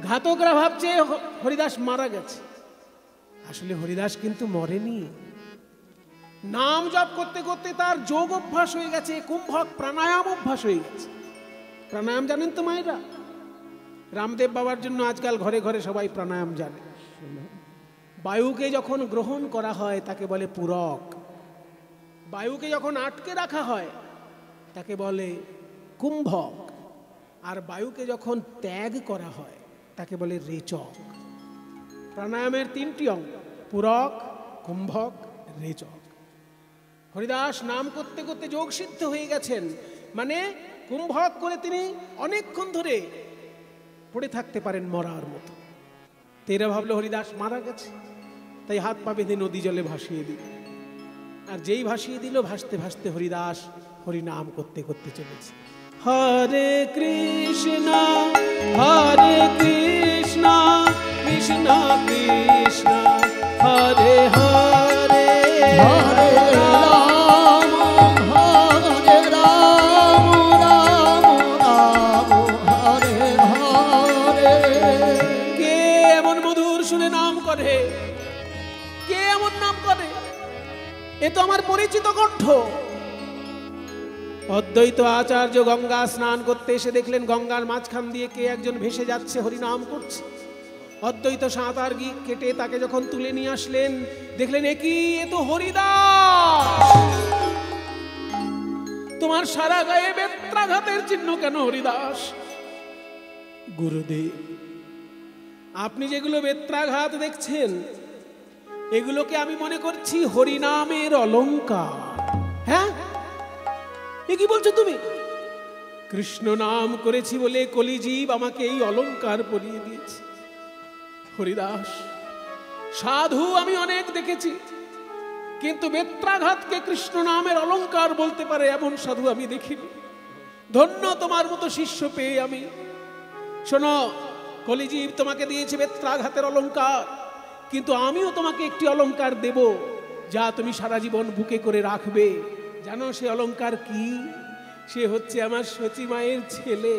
Speaker 1: ঘাতকরা ভাবছে হরিদাস মারা গেছে, আসলে হরিদাস কিন্তু মরেনি। নাম জপ করতে করতে তার যোগ অভ্যাস হয়ে গেছে, কুম্ভক প্রাণায়াম অভ্যাস হয়ে গেছে। প্রাণায়াম জানেন তো মায়েরা? রামদেব বাবার জন্য আজকাল ঘরে ঘরে সবাই প্রাণায়াম জানে। বায়ুকে যখন গ্রহণ করা হয় তাকে বলে পূরক, বায়ুকে যখন আটকে রাখা হয় তাকে বলে কুম্ভক, আর বায়ুকে যখন ত্যাগ করা হয় তাকে বলে রেচক। প্রাণায়ামের 3টি অঙ্গ, পূরক, কুম্ভক, রেচক। হরিদাস নাম করতে করতে যোগ সিদ্ধ হয়ে গেছেন, মানে কুম্ভক করে তিনি অনেকক্ষণ ধরে পড়ে থাকতে পারেন মরার মতো। তেরা ভাবলো হরিদাস মারা গেছে, তাই হাত পা বেঁধে নদী জলে ভাসিয়ে দিল। আর যেই ভাসিয়ে দিল, ভাসতে ভাসতে হরিদাস হরিনাম করতে করতে চলেছে। হরে কৃষ্ণ কৃষ্ণ কৃষ্ণ হরে হরে,
Speaker 2: হরে রাম হরে রাম, রাম রাম হরে হরে।
Speaker 1: কে এমন মধুর শুনে নাম করে? কে এমন নাম করে? এ তো আমার পরিচিত কণ্ঠ। অদ্বৈত আচার্য গঙ্গা স্নান করতে এসে দেখলেন গঙ্গার মাঝখান দিয়ে কে একজন ভেসে যাচ্ছে, হরিনাম করছে। অদ্বৈত সাঁতার কেটে তাকে যখন তুলে নিয়ে আসলেন, দেখলেন একই এ তো হরিদাস। তোমার সারা গায়ে বেত্রাঘাতের চিহ্ন কেন হরিদাস? গুরুদেব, আপনি যেগুলো বেত্রাঘাত দেখছেন, এগুলোকে আমি মনে করছি হরিনামের অলংকার। হ্যাঁ, এ কি বলছো তুমি? কৃষ্ণ নাম করেছি বলে কলিজীব আমাকে এই অলংকার পরিয়ে দিয়েছে। হরিদাস, সাধু আমি অনেক দেখেছি, কিন্তু বেত্রাঘাতকে কৃষ্ণ নামের অলংকার বলতে পারে এমন সাধু আমি দেখিনি। ধন্য তোমার মতো শিষ্য পেয়ে আমি। শোনো, কলিজীব তোমাকে দিয়েছে বেত্রাঘাতের অলংকার, কিন্তু আমিও তোমাকে একটি অলংকার দেব, যা তুমি সারা জীবন বুকে করে রাখবে। জানো সে অলংকার কি? সে হচ্ছে আমার সচী মায়ের ছেলে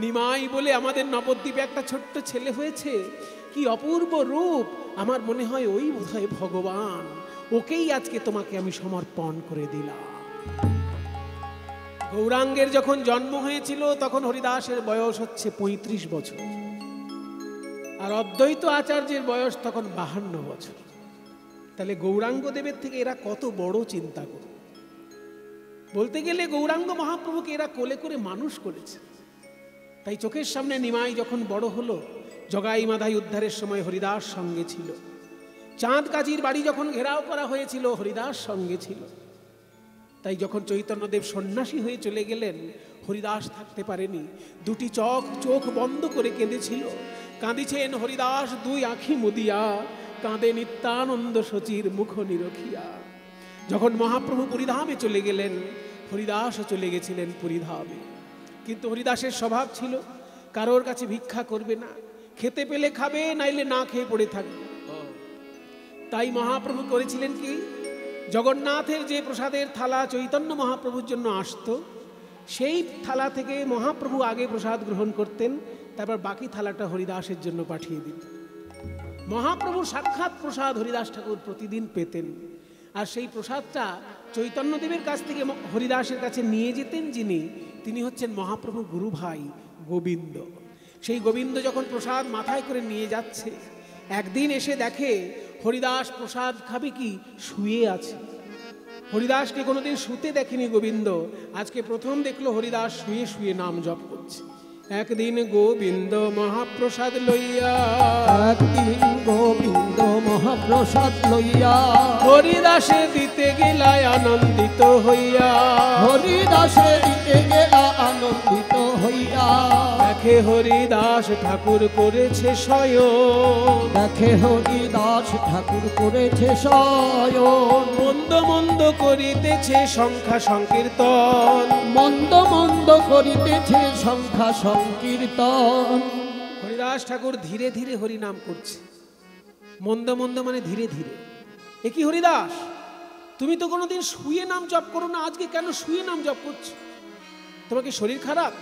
Speaker 1: নিমাই বলে আমাদের নবদ্বীপে একটা ছোট্ট ছেলে হয়েছে। কি অপূর্ব রূপ! আমার মনে হয় ওই বোধহয় ভগবান। ওকেই আজকে তোমাকে আমি সমর্পণ করে দিলাম। গৌরাঙ্গের যখন জন্ম হয়েছিল তখন হরিদাসের বয়স হচ্ছে 35 বছর, আর অদ্বৈত আচার্যের বয়স তখন 52 বছর। তাহলে গৌরাঙ্গ দেবের থেকে এরা কত বড় চিন্তা করে। বলতে গেলে গৌরাঙ্গ মহাপ্রভুকে এরা কোলে করে মানুষ করেছে। তাই চোখের সামনে নিমাই যখন বড় হলো, জগাই মাধাই উদ্ধারের সময় হরিদাস সঙ্গে ছিল। চাঁদ কাজীর বাড়ি যখন ঘেরাও করা হয়েছিল, হরিদাস সঙ্গে ছিল। তাই যখন চৈতন্যদেব সন্ন্যাসী হয়ে চলে গেলেন, হরিদাস থাকতে পারেনি। দুটি চোখ বন্ধ করে কেঁদেছিল। কাঁদিছেন হরিদাস দুই আঁখি মুদিয়া, কাঁদে নিত্যানন্দ সচির মুখ নিরখিয়া। যখন মহাপ্রভু পুরীধামে চলে গেলেন, হরিদাসও চলে গেছিলেন পুরীধামে। কিন্তু হরিদাসের স্বভাব ছিল কারোর কাছে ভিক্ষা করবে না, খেতে পেলে খাবে, নাইলে না খেয়ে পড়ে থাকবে। তাই মহাপ্রভু করেছিলেন কি, জগন্নাথের যে প্রসাদের থালা চৈতন্য মহাপ্রভুর জন্য আসতো, সেই থালা থেকে মহাপ্রভু আগে প্রসাদ গ্রহণ করতেন, তারপর বাকি থালাটা হরিদাসের জন্য পাঠিয়ে দিতেন। মহাপ্রভুর সাক্ষাৎ প্রসাদ হরিদাস ঠাকুর প্রতিদিন পেতেন। আর সেই প্রসাদটা চৈতন্যদেবের কাছ থেকে হরিদাসের কাছে নিয়ে যেতেন যিনি, তিনি হচ্ছেন মহাপ্রভুর গুরু ভাই গোবিন্দ। সেই গোবিন্দ যখন প্রসাদ মাথায় করে নিয়ে যাচ্ছে, একদিন এসে দেখে হরিদাস প্রসাদ খাবে কি শুয়ে আছে। হরিদাসকে কোনোদিন শুতে দেখেনি গোবিন্দ, আজকে প্রথম দেখলো হরিদাস শুয়ে শুয়ে নাম জপ করছে। একদিন গোবিন্দ মহাপ্রসাদ লইয়া,
Speaker 2: একদিন গোবিন্দ মহাপ্রসাদ লইয়া,
Speaker 1: হরিদাসে দিতে গেলায় আনন্দিত হইয়া,
Speaker 2: হরিদাসে দিতে গেলা আনন্দিত হইয়া।
Speaker 1: দেখে হরিদাস ঠাকুর করেছে শয়ন,
Speaker 2: দেখে হরিদাস ঠাকুর করেছে শয়ন।
Speaker 1: মন্দ মন্দ করিতেছে সংখ্যা সংকীর্তন,
Speaker 2: মন্দ মন্দ করিতেছে সংখ্যা সংকীর্তন।
Speaker 1: হরিদাস ঠাকুর ধীরে ধীরে হরিনাম করছে। মন্দ মন্দ মানে ধীরে ধীরে। এ কি হরিদাস, তুমি তো কোনোদিন শুয়ে নাম জপ করো না, আজকে কেন শুয়ে নাম জপ করছো? তোমার কি শরীর খারাপ?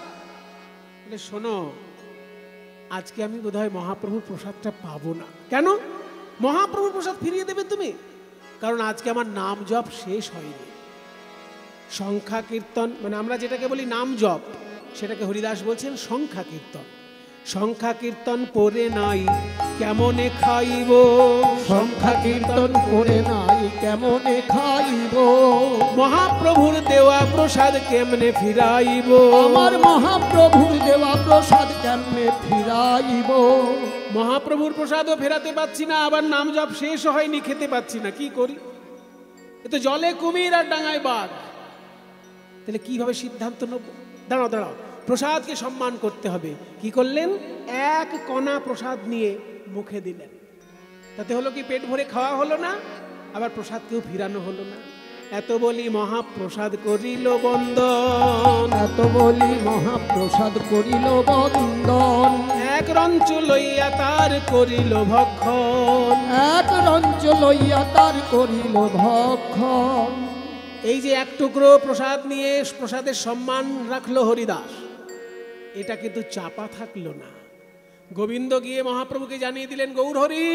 Speaker 1: বলে শোনো, আজকে আমি বোধহয় মহাপ্রভুর প্রসাদটা পাবো না। কেন? মহাপ্রভুর প্রসাদ ফিরিয়ে দেবে তুমি? কারণ আজকে আমার নাম জপ শেষ হয়নি। সংখ্যা কীর্তন মানে আমরা যেটাকে বলি নাম জপ, সেটাকে হরিদাস বলছেন সংখ্যা কীর্তন। সংখ্যা কীর্তন পরে নাই কেমনে খাইব,
Speaker 2: সংখ্যা কীর্তন করে নাই কেমনে খাইব।
Speaker 1: মহাপ্রভুর দেওয়া প্রসাদ কেমনে ফিরাইব,
Speaker 2: আমার মহাপ্রভুর দেওয়া প্রসাদ কেমনে ফিরাইব।
Speaker 1: মহাপ্রভুর প্রসাদও ফেরাতে পাচ্ছি না, আবার নাম জপ শেষ হয়নি, খেতে পাচ্ছি না, কি করি? এ তো জলে কুমির আর ডাঙায় বাঘ। তাহলে কিভাবে সিদ্ধান্ত নেব? দাঁড়াও দাঁড়াও, প্রসাদকে সম্মান করতে হবে। কি করলেন? এক কণা প্রসাদ নিয়ে মুখে দিলেন। তাতে হলো কি, পেট ভরে খাওয়া হলো না, আবার প্রসাদকেও ফিরানো হলো না। এত বলি মহাপ্রসাদ করিল বন্দন,
Speaker 2: এত বলি মহাপ্রসাদ করিল বন্দন।
Speaker 1: এক রঞ্চ লইয়া তার করিল ভক্ষণ,
Speaker 2: এক রঞ্চ লইয়া তার করিল ভক্ষণ।
Speaker 1: এই যে এক টুকরো প্রসাদ নিয়ে প্রসাদের সম্মান রাখলো হরিদাস, এটা কিন্তু চাপা থাকলো না। গোবিন্দ গিয়ে মহাপ্রভুকে জানিয়ে দিলেন, গৌর হরি,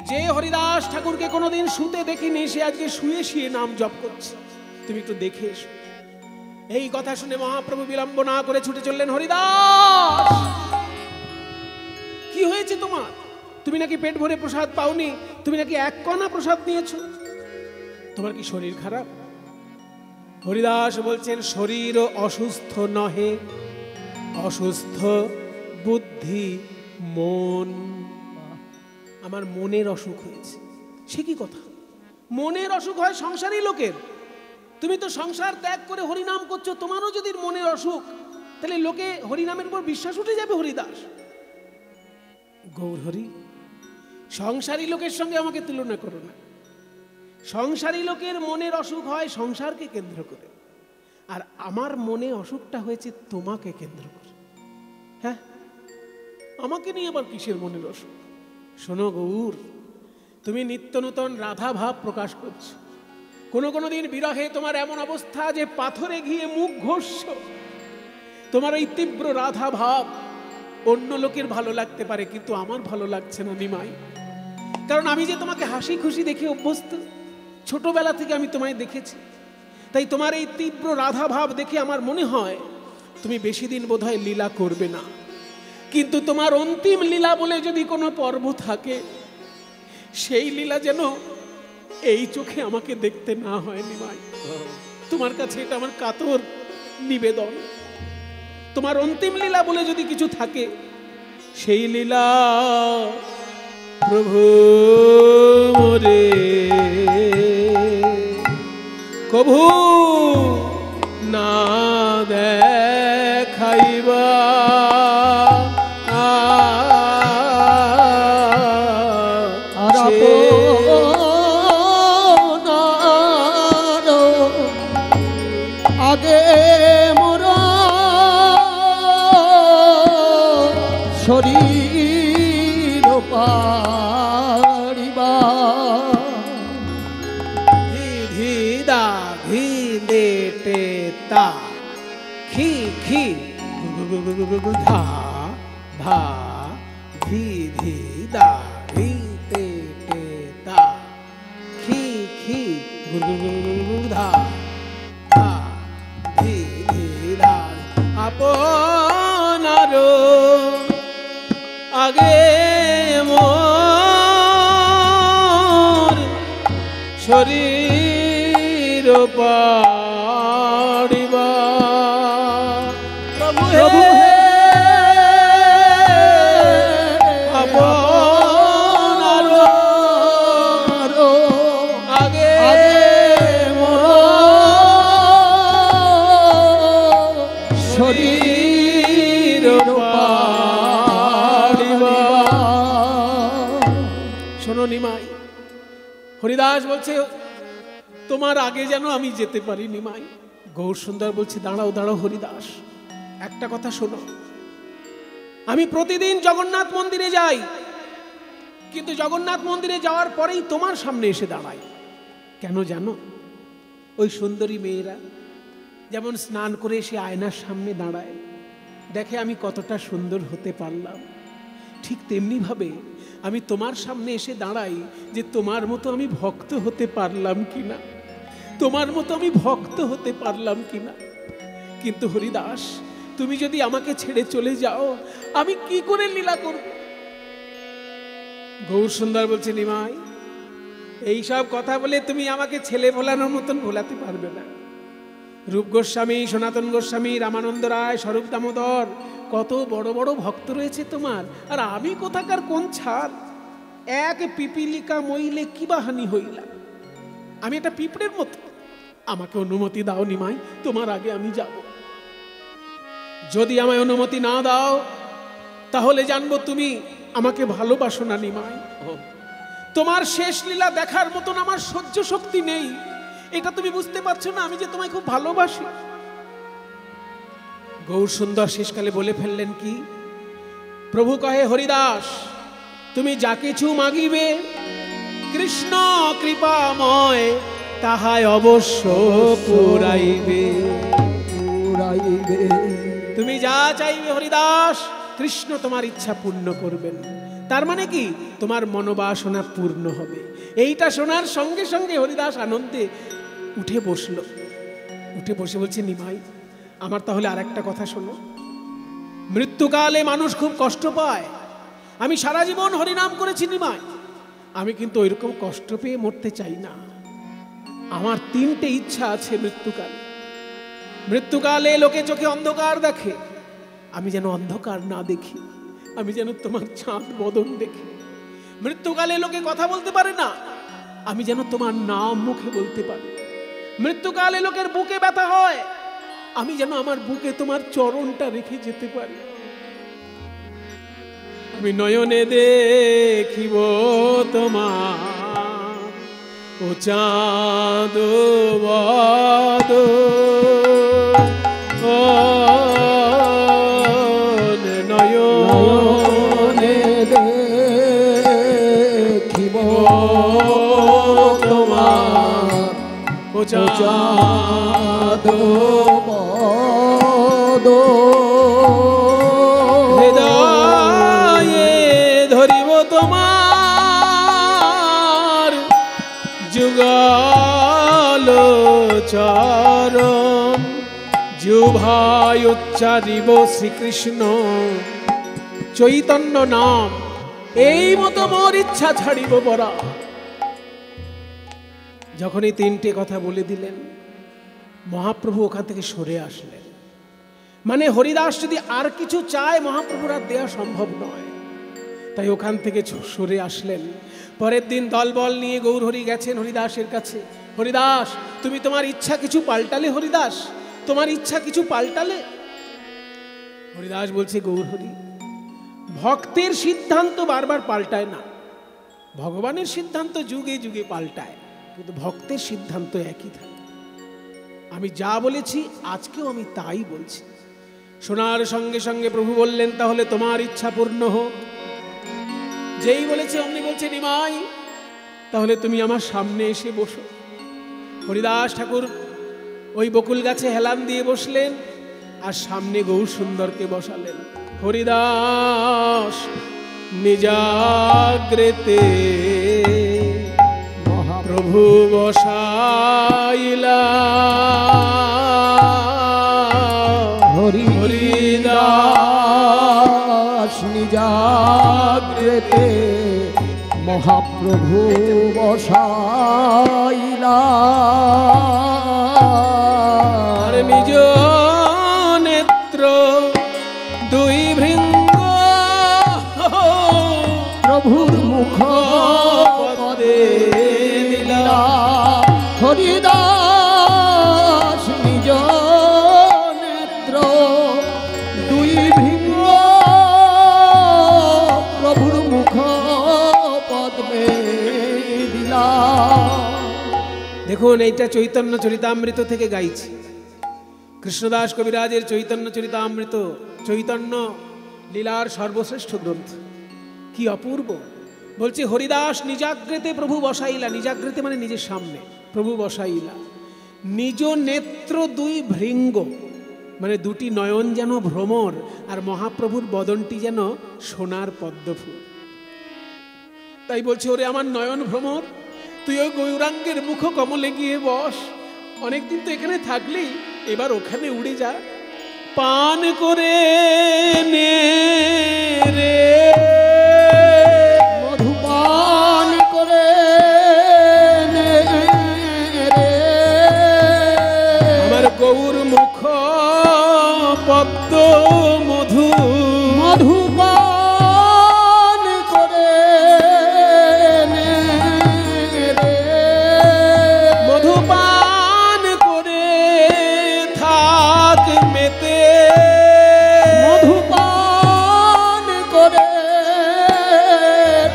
Speaker 1: যে হরিদাস ঠাকুরকে কোনোদিন শুতে দেখিনি, সে আজকে শুয়ে শুয়ে নাম জপ করছে, তুমি একটু দেখে এসো। এই কথা শুনে মহাপ্রভু বিলম্ব না করে ছুটে চললেন হরিদাস। কি হয়েছে তোমার? তুমি নাকি পেট ভরে প্রসাদ পাওনি, তুমি নাকি এক কণা প্রসাদ নিয়েছো। তোমার কি শরীর খারাপ? হরিদাস বলছেন, শরীর অসুস্থ নহে, অসুস্থ বুদ্ধি মন। আমার মনের অসুখ হয়েছে। সে কি কথা? মনের অসুখ হয় সংসারী লোকের। তুমি তো সংসার ত্যাগ করে হরিনাম করছো, তোমারও যদি মনের অসুখ, তাহলে লোকে হরিনামের উপর বিশ্বাস উঠে যাবে। হরিদাস, গৌর হরি, সংসারী লোকের সঙ্গে আমাকে তুলনা করো না। সংসারী লোকের মনের অসুখ হয় সংসারকে কেন্দ্র করে, আর আমার মনে অসুখটা হয়েছে তোমাকে কেন্দ্র করে। হ্যাঁ, আমাকে নিয়ে আবার কিসের মনের অসুখ? শোনো গৌর, তুমি নিত্য নূতন রাধা ভাব প্রকাশ করছো। কোনো দিন বিরহে তোমার এমন অবস্থা যে পাথরে ঘিয়ে মুখ ঘষছ। তোমার এই তীব্র রাধা ভাব অন্য লোকের ভালো লাগতে পারে, কিন্তু আমার ভালো লাগছে না নিমাই। কারণ আমি যে তোমাকে হাসি খুশি দেখে অভ্যস্ত, ছোটবেলা থেকে আমি তোমায় দেখেছি। তাই তোমার এই তীব্র রাধা ভাব দেখে আমার মনে হয় তুমি বেশি দিন বোধহয় লীলা করবে না। কিন্তু তোমার অন্তিম লীলা বলে যদি কোনো পর্ব থাকে, সেই লীলা যেন এই চোখে আমাকে দেখতে না হয় নিমাই। তোমার কাছে এটা আমার কাতর নিবেদন। তোমার অন্তিম লীলা বলে যদি কিছু থাকে, সেই লীলা প্রভু রে কভু না দেখাইবা।
Speaker 2: আগে মোরা শরীর পারিবা।
Speaker 1: ধি ধি দা ঘি দে টে তা খি খি ধা ধা ধি ধি দা ঘি দে টে তা খি খি ধা ধা ধি ধি ধা। আপনার আগে মোর শরীর পাড়িবা। প্রভু হে আপনার আগে মোর শরীর পাড়িবা। শোনো নিমাই, হরিদাস বলছে তোমার আগে যেন আমি যেতে পারি নিমাই। গৌর সুন্দর বলছে, দাঁড়াও দাঁড়াও হরিদাস, একটা কথা শোনো। আমি প্রতিদিন জগন্নাথ মন্দিরে যাই, কিন্তু জগন্নাথ মন্দিরে যাওয়ার পরেই তোমার সামনে এসে দাঁড়াই। কেন জানো? ওই সুন্দরী মেয়েরা যেমন স্নান করে এসে আয়নার সামনে দাঁড়ায়, দেখে আমি কতটা সুন্দর হতে পারলাম, ঠিক তেমনি ভাবে আমি তোমার সামনে এসে দাঁড়াই যে তোমার মতো আমি ভক্ত হতে পারলাম কিনা, তোমার মতো আমি ভক্ত হতে পারলাম কিনা। কিন্তু হরিদাস, তুমি যদি আমাকে ছেড়ে চলে যাও, আমি কি করে লীলা করব? গৌর সুন্দর বলছে, নিমাই, এইসব কথা বলে তুমি আমাকে ছেলে ভোলানোর মতন ভোলাতে পারবে না। রূপ গোস্বামী, সনাতন গোস্বামী, রামানন্দ রায়, স্বরূপ দামোদর, কত বড় বড় ভক্ত রয়েছে তোমার, আর আমি কোথাকার কোন ছাড়? এক পিপিলিকা মইলে কি বা হানি হইলা? আমি একটা পিঁপড়ের মতো। আমাকে অনুমতি দাও নিমাই, তোমার আগে আমি যাব। যদি আমায় অনুমতি না দাও, তাহলে জানবো তুমি আমাকে ভালোবাসো না নিমাই। তোমার শেষ লীলা দেখার মতন আমার সহ্য শক্তি নেই, এটা তুমি বুঝতে পারছো না আমি যে তোমায় খুব ভালোবাসি। গৌর সুন্দর শেষকালে বলে ফেললেন কি? প্রভু কহে, হরিদাস, তুমি যা কিছু মাগিবে কৃষ্ণ কৃপাময় তাহাই অবশ্য পুরাইবে। তুমি যা চাইবে হরিদাস, কৃষ্ণ তোমার ইচ্ছা পূর্ণ করবেন। তার মানে কি? তোমার মনোবাসনা পূর্ণ হবে। এইটা শোনার সঙ্গে সঙ্গে হরিদাস আনন্দে উঠে বসল। উঠে বসে বলছে, নিমাই, আমার তাহলে আর একটা কথা শোনো। মৃত্যুকালে মানুষ খুব কষ্ট পায়, আমি সারা জীবন হরিনাম করেছি নিমাই, আমি কিন্তু ওইরকম কষ্ট পেয়ে মরতে চাই না। আমার 3টে ইচ্ছা আছে মৃত্যুকালে। মৃত্যুকালে লোকে চোখে অন্ধকার দেখে, আমি যেন অন্ধকার না দেখি, আমি যেন তোমার চাঁদ বদন দেখি। মৃত্যুকালে লোকে কথা বলতে পারে না, আমি যেন তোমার নাম মুখে বলতে পারি। মৃত্যুকালে লোকের বুকে ব্যথা হয়, আমি যেন আমার বুকে তোমার চরণটা রেখে যেতে পারি। আমি নয়নে দেখিব তোমার ও চাঁদ বদন,
Speaker 2: নয়নে দেখিব তোমার
Speaker 1: ও চাঁদ
Speaker 2: বদন,
Speaker 1: হৃদয়ে ধরিব তোমার যুগল চরণ, জিহ্বায় উচ্চারিব শ্রীকৃষ্ণ চৈতন্য নাম, এই মতো মোর ইচ্ছা ছাড়িব পরা। যখন এই 3টে কথা বলে দিলেন, মহাপ্রভু ওখান থেকে সরে আসলেন। মানে হরিদাস যদি আর কিছু চায়, মহাপ্রভুর আর দেওয়া সম্ভব নয়, তাই ওখান থেকে সরে আসলেন। পরের দিন দলবল নিয়ে গৌরহরি গেছেন হরিদাসের কাছে। হরিদাস, তুমি তোমার ইচ্ছা কিছু পাল্টালে? হরিদাস, তোমার ইচ্ছা কিছু পাল্টালে? হরিদাস বলছে, গৌরহরি, ভক্তের সিদ্ধান্ত বারবার পাল্টায় না, ভগবানের সিদ্ধান্ত যুগে যুগে পাল্টায়, কিন্তু ভক্তের সিদ্ধান্ত একই থাকে। আমি যা বলেছি আজকেও আমি তাই বলছি। শোনার সঙ্গে সঙ্গে প্রভু বললেন, তাহলে তোমার ইচ্ছা পূর্ণ হোক। যেই বলেছে অমনি বলছে, নিমাই, তাহলে তুমি আমার সামনে এসে বসো। হরিদাস ঠাকুর ওই বকুল গাছে হেলান দিয়ে বসলেন, আর সামনে গৌর সুন্দরকে বসালেন। হরিদাস নিজাগ্রেতে প্রভু বসাইলা,
Speaker 2: হরিদাস নিজাগ্রেতে মহাপ্রভু বসাইলা,
Speaker 1: আর নিজ নেত্র 2 ভৃঙ্গ
Speaker 2: প্রভুর মুখ পদে দিলা। হরিদাস নিজ নেত্র 2 ভৃঙ্গ প্রভুর মুখ পদ্মে দিলা।
Speaker 1: দেখুন, এইটা চৈতন্য চরিতামৃত থেকে গাইছি। কৃষ্ণদাস কবিরাজের চৈতন্য চরিতামৃত চৈতন্য লীলার সর্বশ্রেষ্ঠ গ্রন্থ। কি অপূর্ব! বলছে, হরিদাস নিজাগ্রেতে প্রভু বসাইলা, নিজাগ্রেতে মানে নিজের সামনে প্রভু বসাইলা, নিজ নেত্র 2 ভৃঙ্গ মানে 2টি নয়ন যেন ভ্রমর, আর মহাপ্রভুর বদনটি যেন সোনার পদ্মফুল। তাই বলছে, ওরে আমার নয়ন ভ্রমর, তুই ওই গৌরাঙ্গের মুখ কমলে গিয়ে বস। অনেকদিন তো এখানে থাকলি, এবার ওখানে উড়ে যা, পান করে নে রে,
Speaker 2: মধুপান করে নে রে,
Speaker 1: আমার গৌর মুখ পদ্ম মধু,
Speaker 2: মধুপান করে নে রে,
Speaker 1: মধুপান করে থাক মেতে,
Speaker 2: মধুপান করে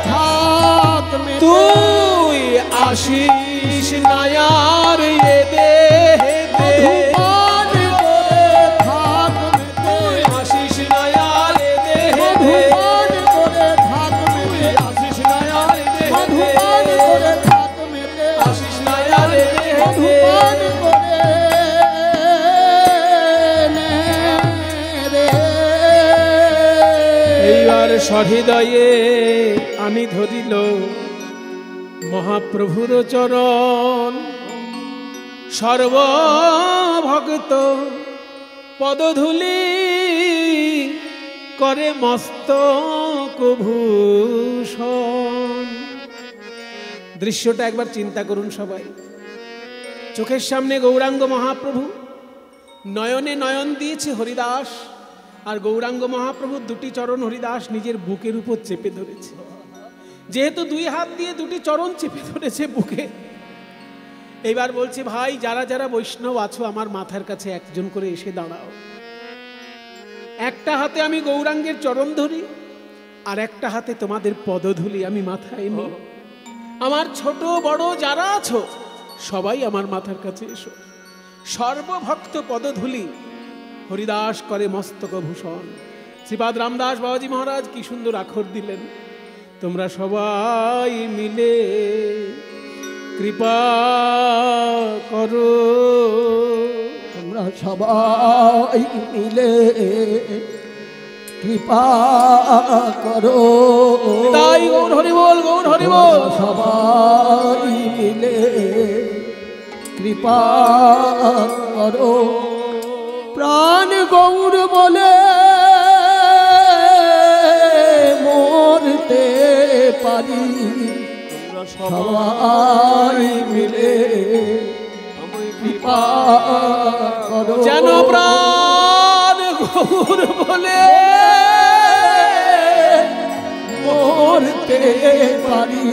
Speaker 2: থাক মেতে।
Speaker 1: তুই আশিস নায়ার এ দেহে
Speaker 2: মধুপান করে থাক মেতে,
Speaker 1: আশিস নায়ার এ দেহে,
Speaker 2: মধুপান করে থাক মেতে,
Speaker 1: আশিস নায়ার এ দেহে,
Speaker 2: মধুপান করে থাক মেতে,
Speaker 1: আশিস নায়ার এ দেহে,
Speaker 2: মধুপান করে নে রে।
Speaker 1: এইবার সহৃদয়ে আনি ধরিল মহাপ্রভুর চরণ, সর্বভক্ত পদধূলি করে মস্তক ভূষণ। দৃশ্যটা একবার চিন্তা করুন সবাই। চোখের সামনে গৌরাঙ্গ মহাপ্রভু, নয়নে নয়ন দিয়েছে হরিদাস, আর গৌরাঙ্গ মহাপ্রভুর দুটি চরণ হরিদাস নিজের বুকের উপর চেপে ধরেছে। যেহেতু দুই হাত দিয়ে দুটি চরণ চেপে ধরেছে বুকে, এইবার বলছে, ভাই যারা যারা বৈষ্ণব আছো আমার মাথার কাছে একজন করে এসে দাঁড়াও। একটা হাতে আমি গৌরাঙ্গের চরণ ধরি, আর একটা হাতে তোমাদের পদধূলি আমি মাথায় নিই। আমার ছোট বড় যারা আছো সবাই আমার মাথার কাছে এসো। সর্বভক্ত পদধূলি হরিদাস করে মস্তক ভূষণ। শ্রীপাদ রামদাস বাবাজি মহারাজ কি সুন্দর আখর দিলেন, তোমরা সবাই মিলে কৃপা করো,
Speaker 2: তোমরা সবাই মিলে কৃপা করো।
Speaker 1: তাই গৌর হরি বল, গৌর হরি বল।
Speaker 2: সবাই মিলে কৃপা করো। প্রাণ গৌর বলে মরতে পারি, সবাই মিলে কৃপা করো।
Speaker 1: যেন প্রাণ গৌর বলে
Speaker 2: মরতে পারি,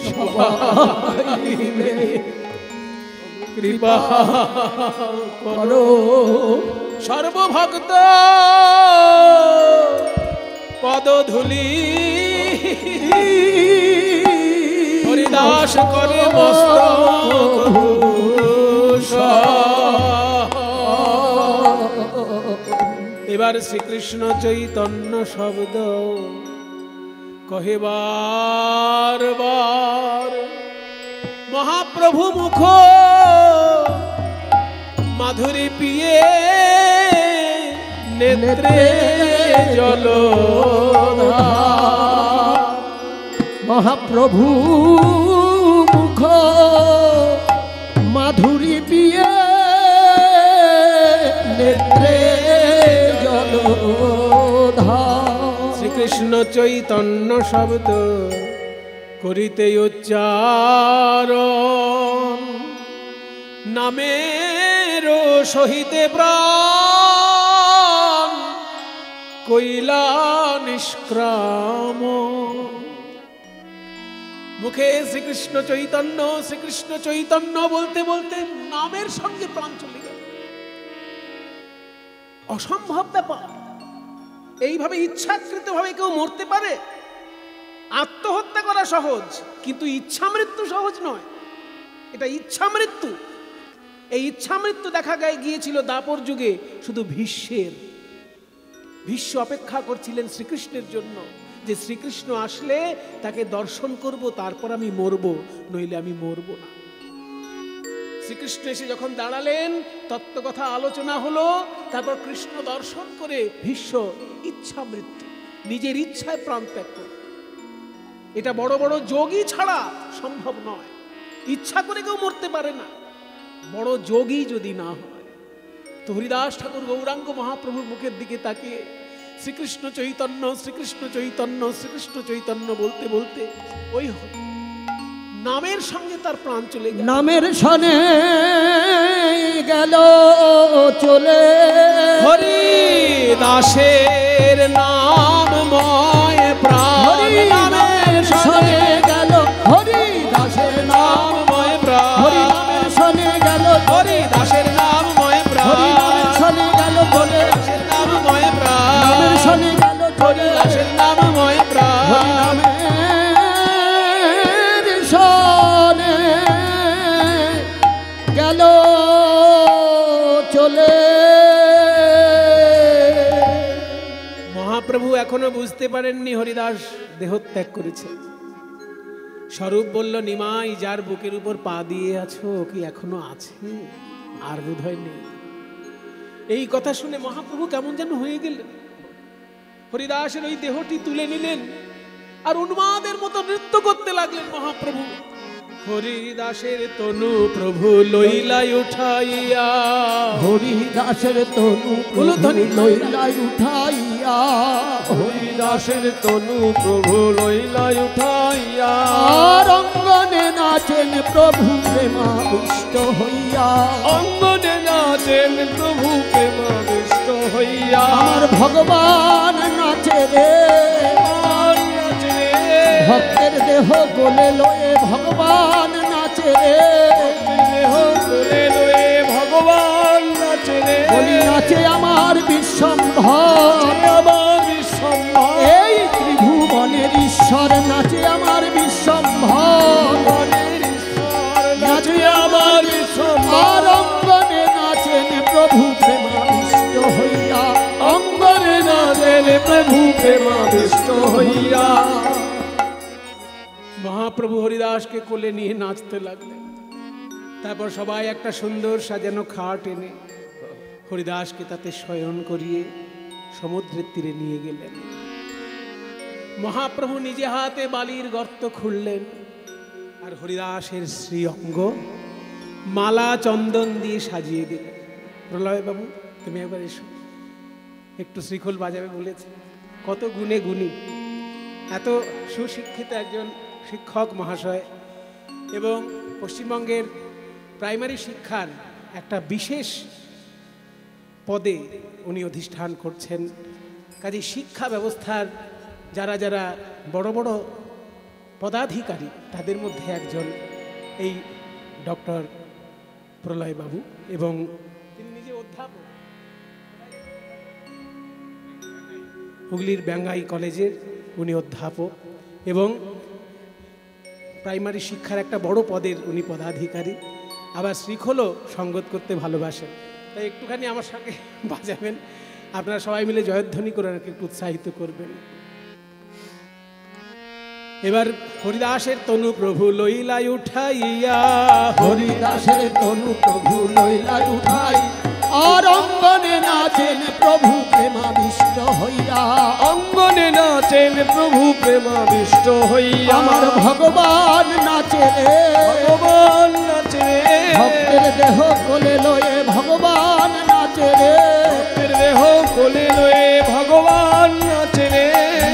Speaker 2: সবাই মিলে
Speaker 1: কৃপা
Speaker 2: করো।
Speaker 1: সর্বভক্ত পদধূলি হরিদাস করে মস্তক ভূষণ। এবার শ্রীকৃষ্ণ চৈতন্য শব্দ কহে বার বার, মহাপ্রভু মুখ মাধুরী পিয়ে নেত্রে জলধার।
Speaker 2: মহাপ্রভু মুখ মাধুরী পিয়ে নেত্রে জলধার।
Speaker 1: শ্রীকৃষ্ণ চৈতন্য শব্দ করিতে উচ্চারণ, নামের সহিতে প্রাণ কইলা নিষ্ক্রাম। মুখে শ্রীকৃষ্ণ চৈতন্য বলতে বলতে নামের সঙ্গে প্রাণ চলে গেল। অসম্ভব ব্যাপার। এইভাবে ইচ্ছাকৃত ভাবে কেউ মরতে পারে? আত্মহত্যা করা সহজ, কিন্তু ইচ্ছা মৃত্যু সহজ নয়। এটা ইচ্ছা মৃত্যু। এই ইচ্ছা মৃত্যু দেখা গিয়েছিল দাপর যুগে শুধু ভীষ্মের। ভীষ্ম অপেক্ষা করছিলেন শ্রীকৃষ্ণের জন্য, যে শ্রীকৃষ্ণ আসলে তাকে দর্শন করব, তারপর আমি মরব, নইলে আমি মরব না। শ্রীকৃষ্ণ এসে যখন দাঁড়ালেন, তত্ত্বকথা আলোচনা হলো, তারপর কৃষ্ণ দর্শন করে ভীষ্ম ইচ্ছা মৃত্যু, নিজের ইচ্ছায় প্রাণ ত্যাগ করে। এটা বড় বড় যোগী ছাড়া সম্ভব নয়। ইচ্ছা করে কেউ মরতে পারে না, বড় যোগী যদি না হয়। তো হরিদাস ঠাকুর গৌরাঙ্গ মহাপ্রভুর মুখের দিকে তাকিয়ে শ্রীকৃষ্ণ চৈতন্য বলতে বলতে ওই নামের সঙ্গে তার প্রাণ চলে গেল।
Speaker 2: নামের সনে গেল চলে,
Speaker 1: হরি দাসের নামময় প্রাণ। নামের সনে
Speaker 2: গেল হরি দাসের
Speaker 1: নামময় প্রাণ।
Speaker 2: হরি নামের সনে গেল
Speaker 1: হরি দাসের নামময় প্রাণ।
Speaker 2: হরি নামের সনে গেল চলে,
Speaker 1: দাসের নামময় প্রাণ।
Speaker 2: নামের সনে গেল চলে,
Speaker 1: দাসের নামময় প্রাণ।
Speaker 2: হরি নামের সনে গেল চলে।
Speaker 1: মহাপ্রভু এখনো বুঝতে পারেননি হরিদাস দেহত্যাগ করেছে। স্বরূপ বলল, নিমাই যার বুকের উপর পা দিয়ে আছো কি এখনো আছে? আর বোধহয় নেই। এই কথা শুনে মহাপ্রভু কেমন যেন হয়ে গেলেন। হরিদাসের ওই দেহটি তুলে নিলেন আর উন্মাদের মতো নৃত্য করতে লাগলেন মহাপ্রভু। হরিদাসের তনু প্রভু লইলাই উঠাইয়া,
Speaker 2: হরিদাসের তনু প্রভু লইলাই উঠাইয়া,
Speaker 3: হরিদাসের তনু প্রভু লইলাই উঠাইয়া,
Speaker 2: আর অঙ্গনে নাচেন প্রভু প্রেমাবিষ্ট হইয়া,
Speaker 3: অঙ্গনে নাচেন প্রভু প্রেমাবিষ্ট হইয়া,
Speaker 2: আমার ভগবান নাচে রে,
Speaker 3: আর নাচে রে,
Speaker 2: ভক্তের দেহ গোলে লয়ে ভগবান নাচে রে,
Speaker 3: দেহ কোলে লয়ে ভগবান নাচে রে,
Speaker 2: বলি নাচে আমার বিশ্বম্ভর,
Speaker 3: আমার বিশ্বম্ভর,
Speaker 2: এই ত্রিভুবনের ঈশ্বর নাচে আমার বিশ্বম্ভর,
Speaker 3: মনের ঈশ্বর নাচে আমার বিশ্বম্ভর,
Speaker 2: আর অঙ্গনে নাচেন প্রভু প্রেমাবিষ্ট হইয়া,
Speaker 3: অঙ্গনে নাচেন প্রভু প্রেমাবিষ্ট হইয়া।
Speaker 1: মহাপ্রভু হরিদাসকে কোলে নিয়ে নাচতে লাগলেন। তারপর সবাই একটা সুন্দর সাজানো খাট এনে হরিদাসকে তাতে শয়ন করিয়ে সমুদ্রের তীরে নিয়ে গেলেন। মহাপ্রভু নিজে হাতে বালির গর্ত খুললেন আর হরিদাসের শ্রী অঙ্গ মালা চন্দন দিয়ে সাজিয়ে দিলেন। প্রলয় বাবু, তুমি একবার এসো, একটু শ্রীখোল বাজাবে বলেছে। কত গুণে গুণী, এত সুশিক্ষিত একজন শিক্ষক মহাশয় এবং পশ্চিমবঙ্গের প্রাইমারি শিক্ষার একটা বিশেষ পদে উনি অধিষ্ঠান করছেন। কাজে শিক্ষা ব্যবস্থার যারা যারা বড় বড় পদাধিকারী তাদের মধ্যে একজন এই ডক্টর প্রলয় বাবু, এবং তিনি নিজে অধ্যাপক, হুগলির ব্যাঙ্গাই কলেজের উনি অধ্যাপক এবং প্রাইমারি শিক্ষার একটা বড় পদের উনি পদাধিকারী। আবার শ্রীখোলও সঙ্গত করতে ভালোবাসেন, তাই একটুখানি আমার সঙ্গে বাজাবেন। আপনারা সবাই মিলে জয়ধ্বনি করে ওনাকে একটু উৎসাহিত করবেন। এবার হরিদাসের তনু প্রভু লইলাই উঠাইয়া,
Speaker 2: হরিদাসের তনু প্রভু লইলাই উঠাই, আর অঙ্গনে নাচেন প্রভু প্রেমাবিষ্ট হইয়া,
Speaker 3: অঙ্গনে নাচেন প্রভু প্রেমাবিষ্ট হইয়া,
Speaker 2: আমার ভগবান নাচে রে,
Speaker 3: ভগবান নাচে রে,
Speaker 2: ভক্তের দেহ কোলে লয়ে ভগবান নাচে রে,
Speaker 3: ভক্তের দেহ কোলে লয়ে ভগবান নাচে রে,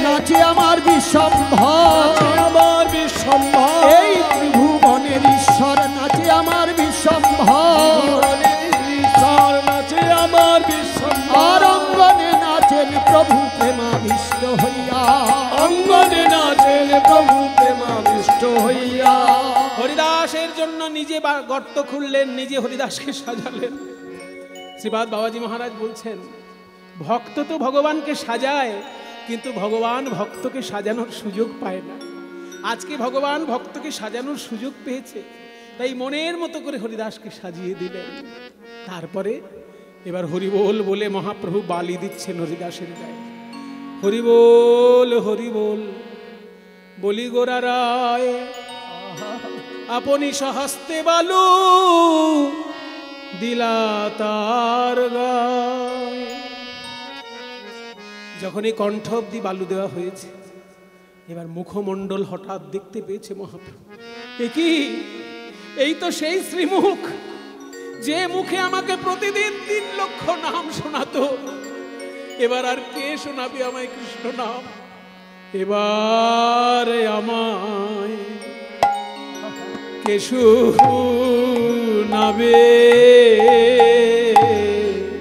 Speaker 2: নাচে আমার বিশ্বম্ভর,
Speaker 3: নাচে আমার বিশ্বম্ভর,
Speaker 2: এই ত্রিভুবনের ঈশ্বর নাচে আমার বিশ্বম্ভর,
Speaker 3: ভগবানের ঈশ্বর নাচে আমার বিশ্বম্ভর,
Speaker 2: আর অঙ্গনে নাচেন প্রভু প্রেমাবিষ্ট হইয়া,
Speaker 3: অঙ্গনে নাচেন প্রভু প্রেমাবিষ্ট হইয়া।
Speaker 1: হরিদাসের জন্য নিজে গর্ত খুললেন, নিজে হরিদাসকে সাজালেন। শ্রীপাদ বাবাজি মহারাজ বলছেন, ভক্ত তো ভগবানকে সাজায়, কিন্তু ভগবান ভক্তকে সাজানোর সুযোগ পায় না। আজকে ভগবান ভক্তকে সাজানোর সুযোগ পেয়েছে, তাই মনের মতো করে হরিদাসকে সাজিয়ে দিলেন। তারপরে এবার হরিবোল বলে মহাপ্রভু বালি দিচ্ছেন হরিদাসের গায়ে। হরিবোল হরিবোল বলি গোরা রায়, আপনি সহস্তে বালু দিলা তার গায়। যখন এই কণ্ঠ অব্দি বালু দেওয়া হয়েছে, এবার মুখমণ্ডল হঠাৎ দেখতে পেয়েছে মহাপ্রভু। এ কি? এই তো সেই শ্রীমুখ, যে মুখে আমাকে প্রতিদিন 3 লক্ষ নাম শোনাতো। এবার আর কে শোনাবে আমায় কৃষ্ণ নাম? এবার আমায় কে শোনাবে?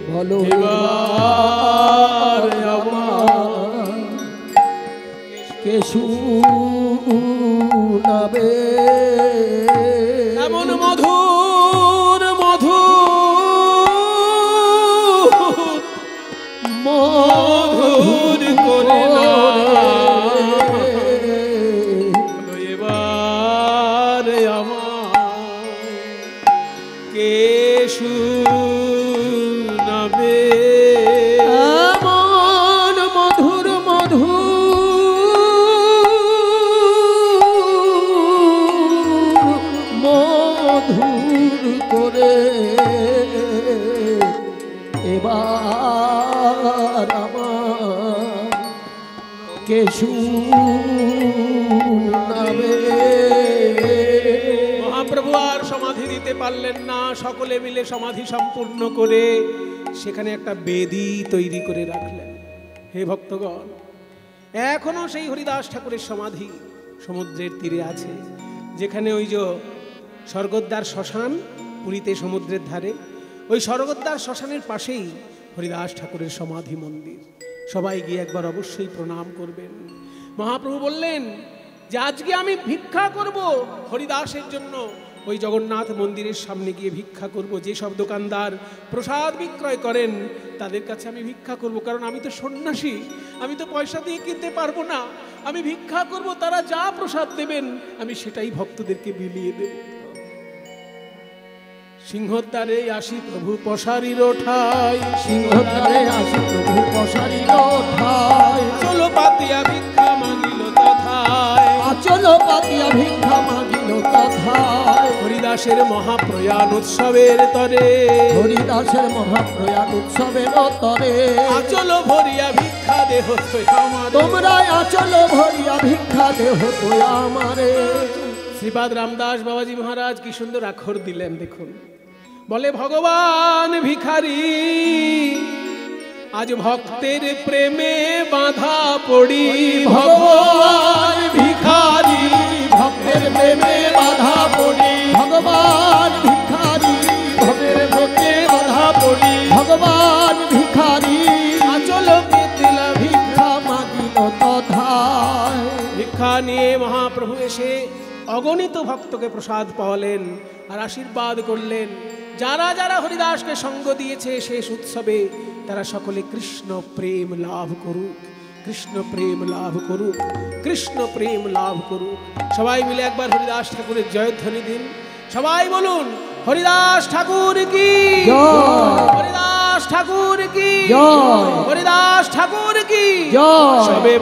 Speaker 2: বলো
Speaker 1: এবার আমায়
Speaker 2: কে শুনাবে?
Speaker 1: এমন মধুর মধুর মধুর করে না, এবার আমায় কে শুনাবে?
Speaker 2: এমন মধুর মধুর করে এবার আমার কে শুনাবে?
Speaker 1: দিতে পারলেন না, সকলে মিলে সমাধি সম্পূর্ণ করে সেখানে একটা বেদি তৈরি করে রাখলেন। হে ভক্তগণ, এখনো সেই হরিদাস ঠাকুরের সমাধি সমুদ্রের তীরে আছে, যেখানে ওই যে স্বর্গদ্বার শ্মশান পুরীতে সমুদ্রের ধারে, ওই স্বর্গদ্বার শ্মশানের পাশেই হরিদাস ঠাকুরের সমাধি মন্দির। সবাই গিয়ে একবার অবশ্যই প্রণাম করবেন। মহাপ্রভু বললেন যে আজকে আমি ভিক্ষা করব হরিদাসের জন্য, ওই জগন্নাথ মন্দিরের সামনে গিয়ে ভিক্ষা করব। যেসব দোকানদার প্রসাদ বিক্রয় করেন তাদের কাছে আমি ভিক্ষা করব, কারণ আমি তো সন্ন্যাসী, আমি তো পয়সা দিয়ে কিনতে পারবো না। আমি ভিক্ষা করব, তারা যা প্রসাদ দেবেন আমি সেটাই ভক্তদেরকে বিলিয়ে দেব। সিংহদ্বারে আসি প্রভু পশারির ঠাই,
Speaker 2: সিংহদ্বারে আসি প্রভু পশারির ঠাই,
Speaker 1: চলো পাতিয়া ভিক্ষা মাগিল তথায়,
Speaker 2: আচল পাতিয়া ভিক্ষা মাগিল তথায়।
Speaker 1: হরিদাসের মহাপ্রয়াণ উৎসবের তরে,
Speaker 2: হরিদাসের মহাপ্রয়াণ উৎসবের তরে,
Speaker 1: আচল ভরিয়া ভিক্ষা দেহ আমার।
Speaker 2: তোমরা আচল ভরিয়া ভিক্ষা দেহ তো আমারে।
Speaker 1: শ্রীপাদ রামদাস বাবাজি মহারাজ কি সুন্দর আখর দিলেন দেখুন। বলে ভগবান ভিখারি আজ ভক্তের প্রেমে বাঁধা পড়ি, ভগবান ভিখারি
Speaker 2: ভক্তের প্রেমে বাধা পড়ি, ভগবান ভিখারি ভক্তের প্রেমে বাধা পড়ি, ভগবান ভিখারি
Speaker 1: আচল পেতলা
Speaker 2: ভিক্ষা মাগিল তথায়।
Speaker 1: ভিক্ষা নিয়ে মহাপ্রভু এসে অগণিত ভক্তকে প্রসাদ পাওয়ালেন আর আশীর্বাদ করলেন। যারা যারা হরিদাসকে সঙ্গ দিয়েছে শেষ উৎসবে তারা সকলে কৃষ্ণ প্রেম লাভ করুক, কৃষ্ণ প্রেম লাভ করুক, কৃষ্ণ প্রেম লাভ করুক। সবাই মিলে একবার হরিদাস ঠাকুরের জয়ধ্বনি দিন। সবাই বলুন হরিদাস ঠাকুর কি
Speaker 2: জয়,
Speaker 1: হরিদাস ঠাকুর কি
Speaker 2: জয়,
Speaker 1: হরিদাস ঠাকুর কি
Speaker 2: জয়।
Speaker 1: সবে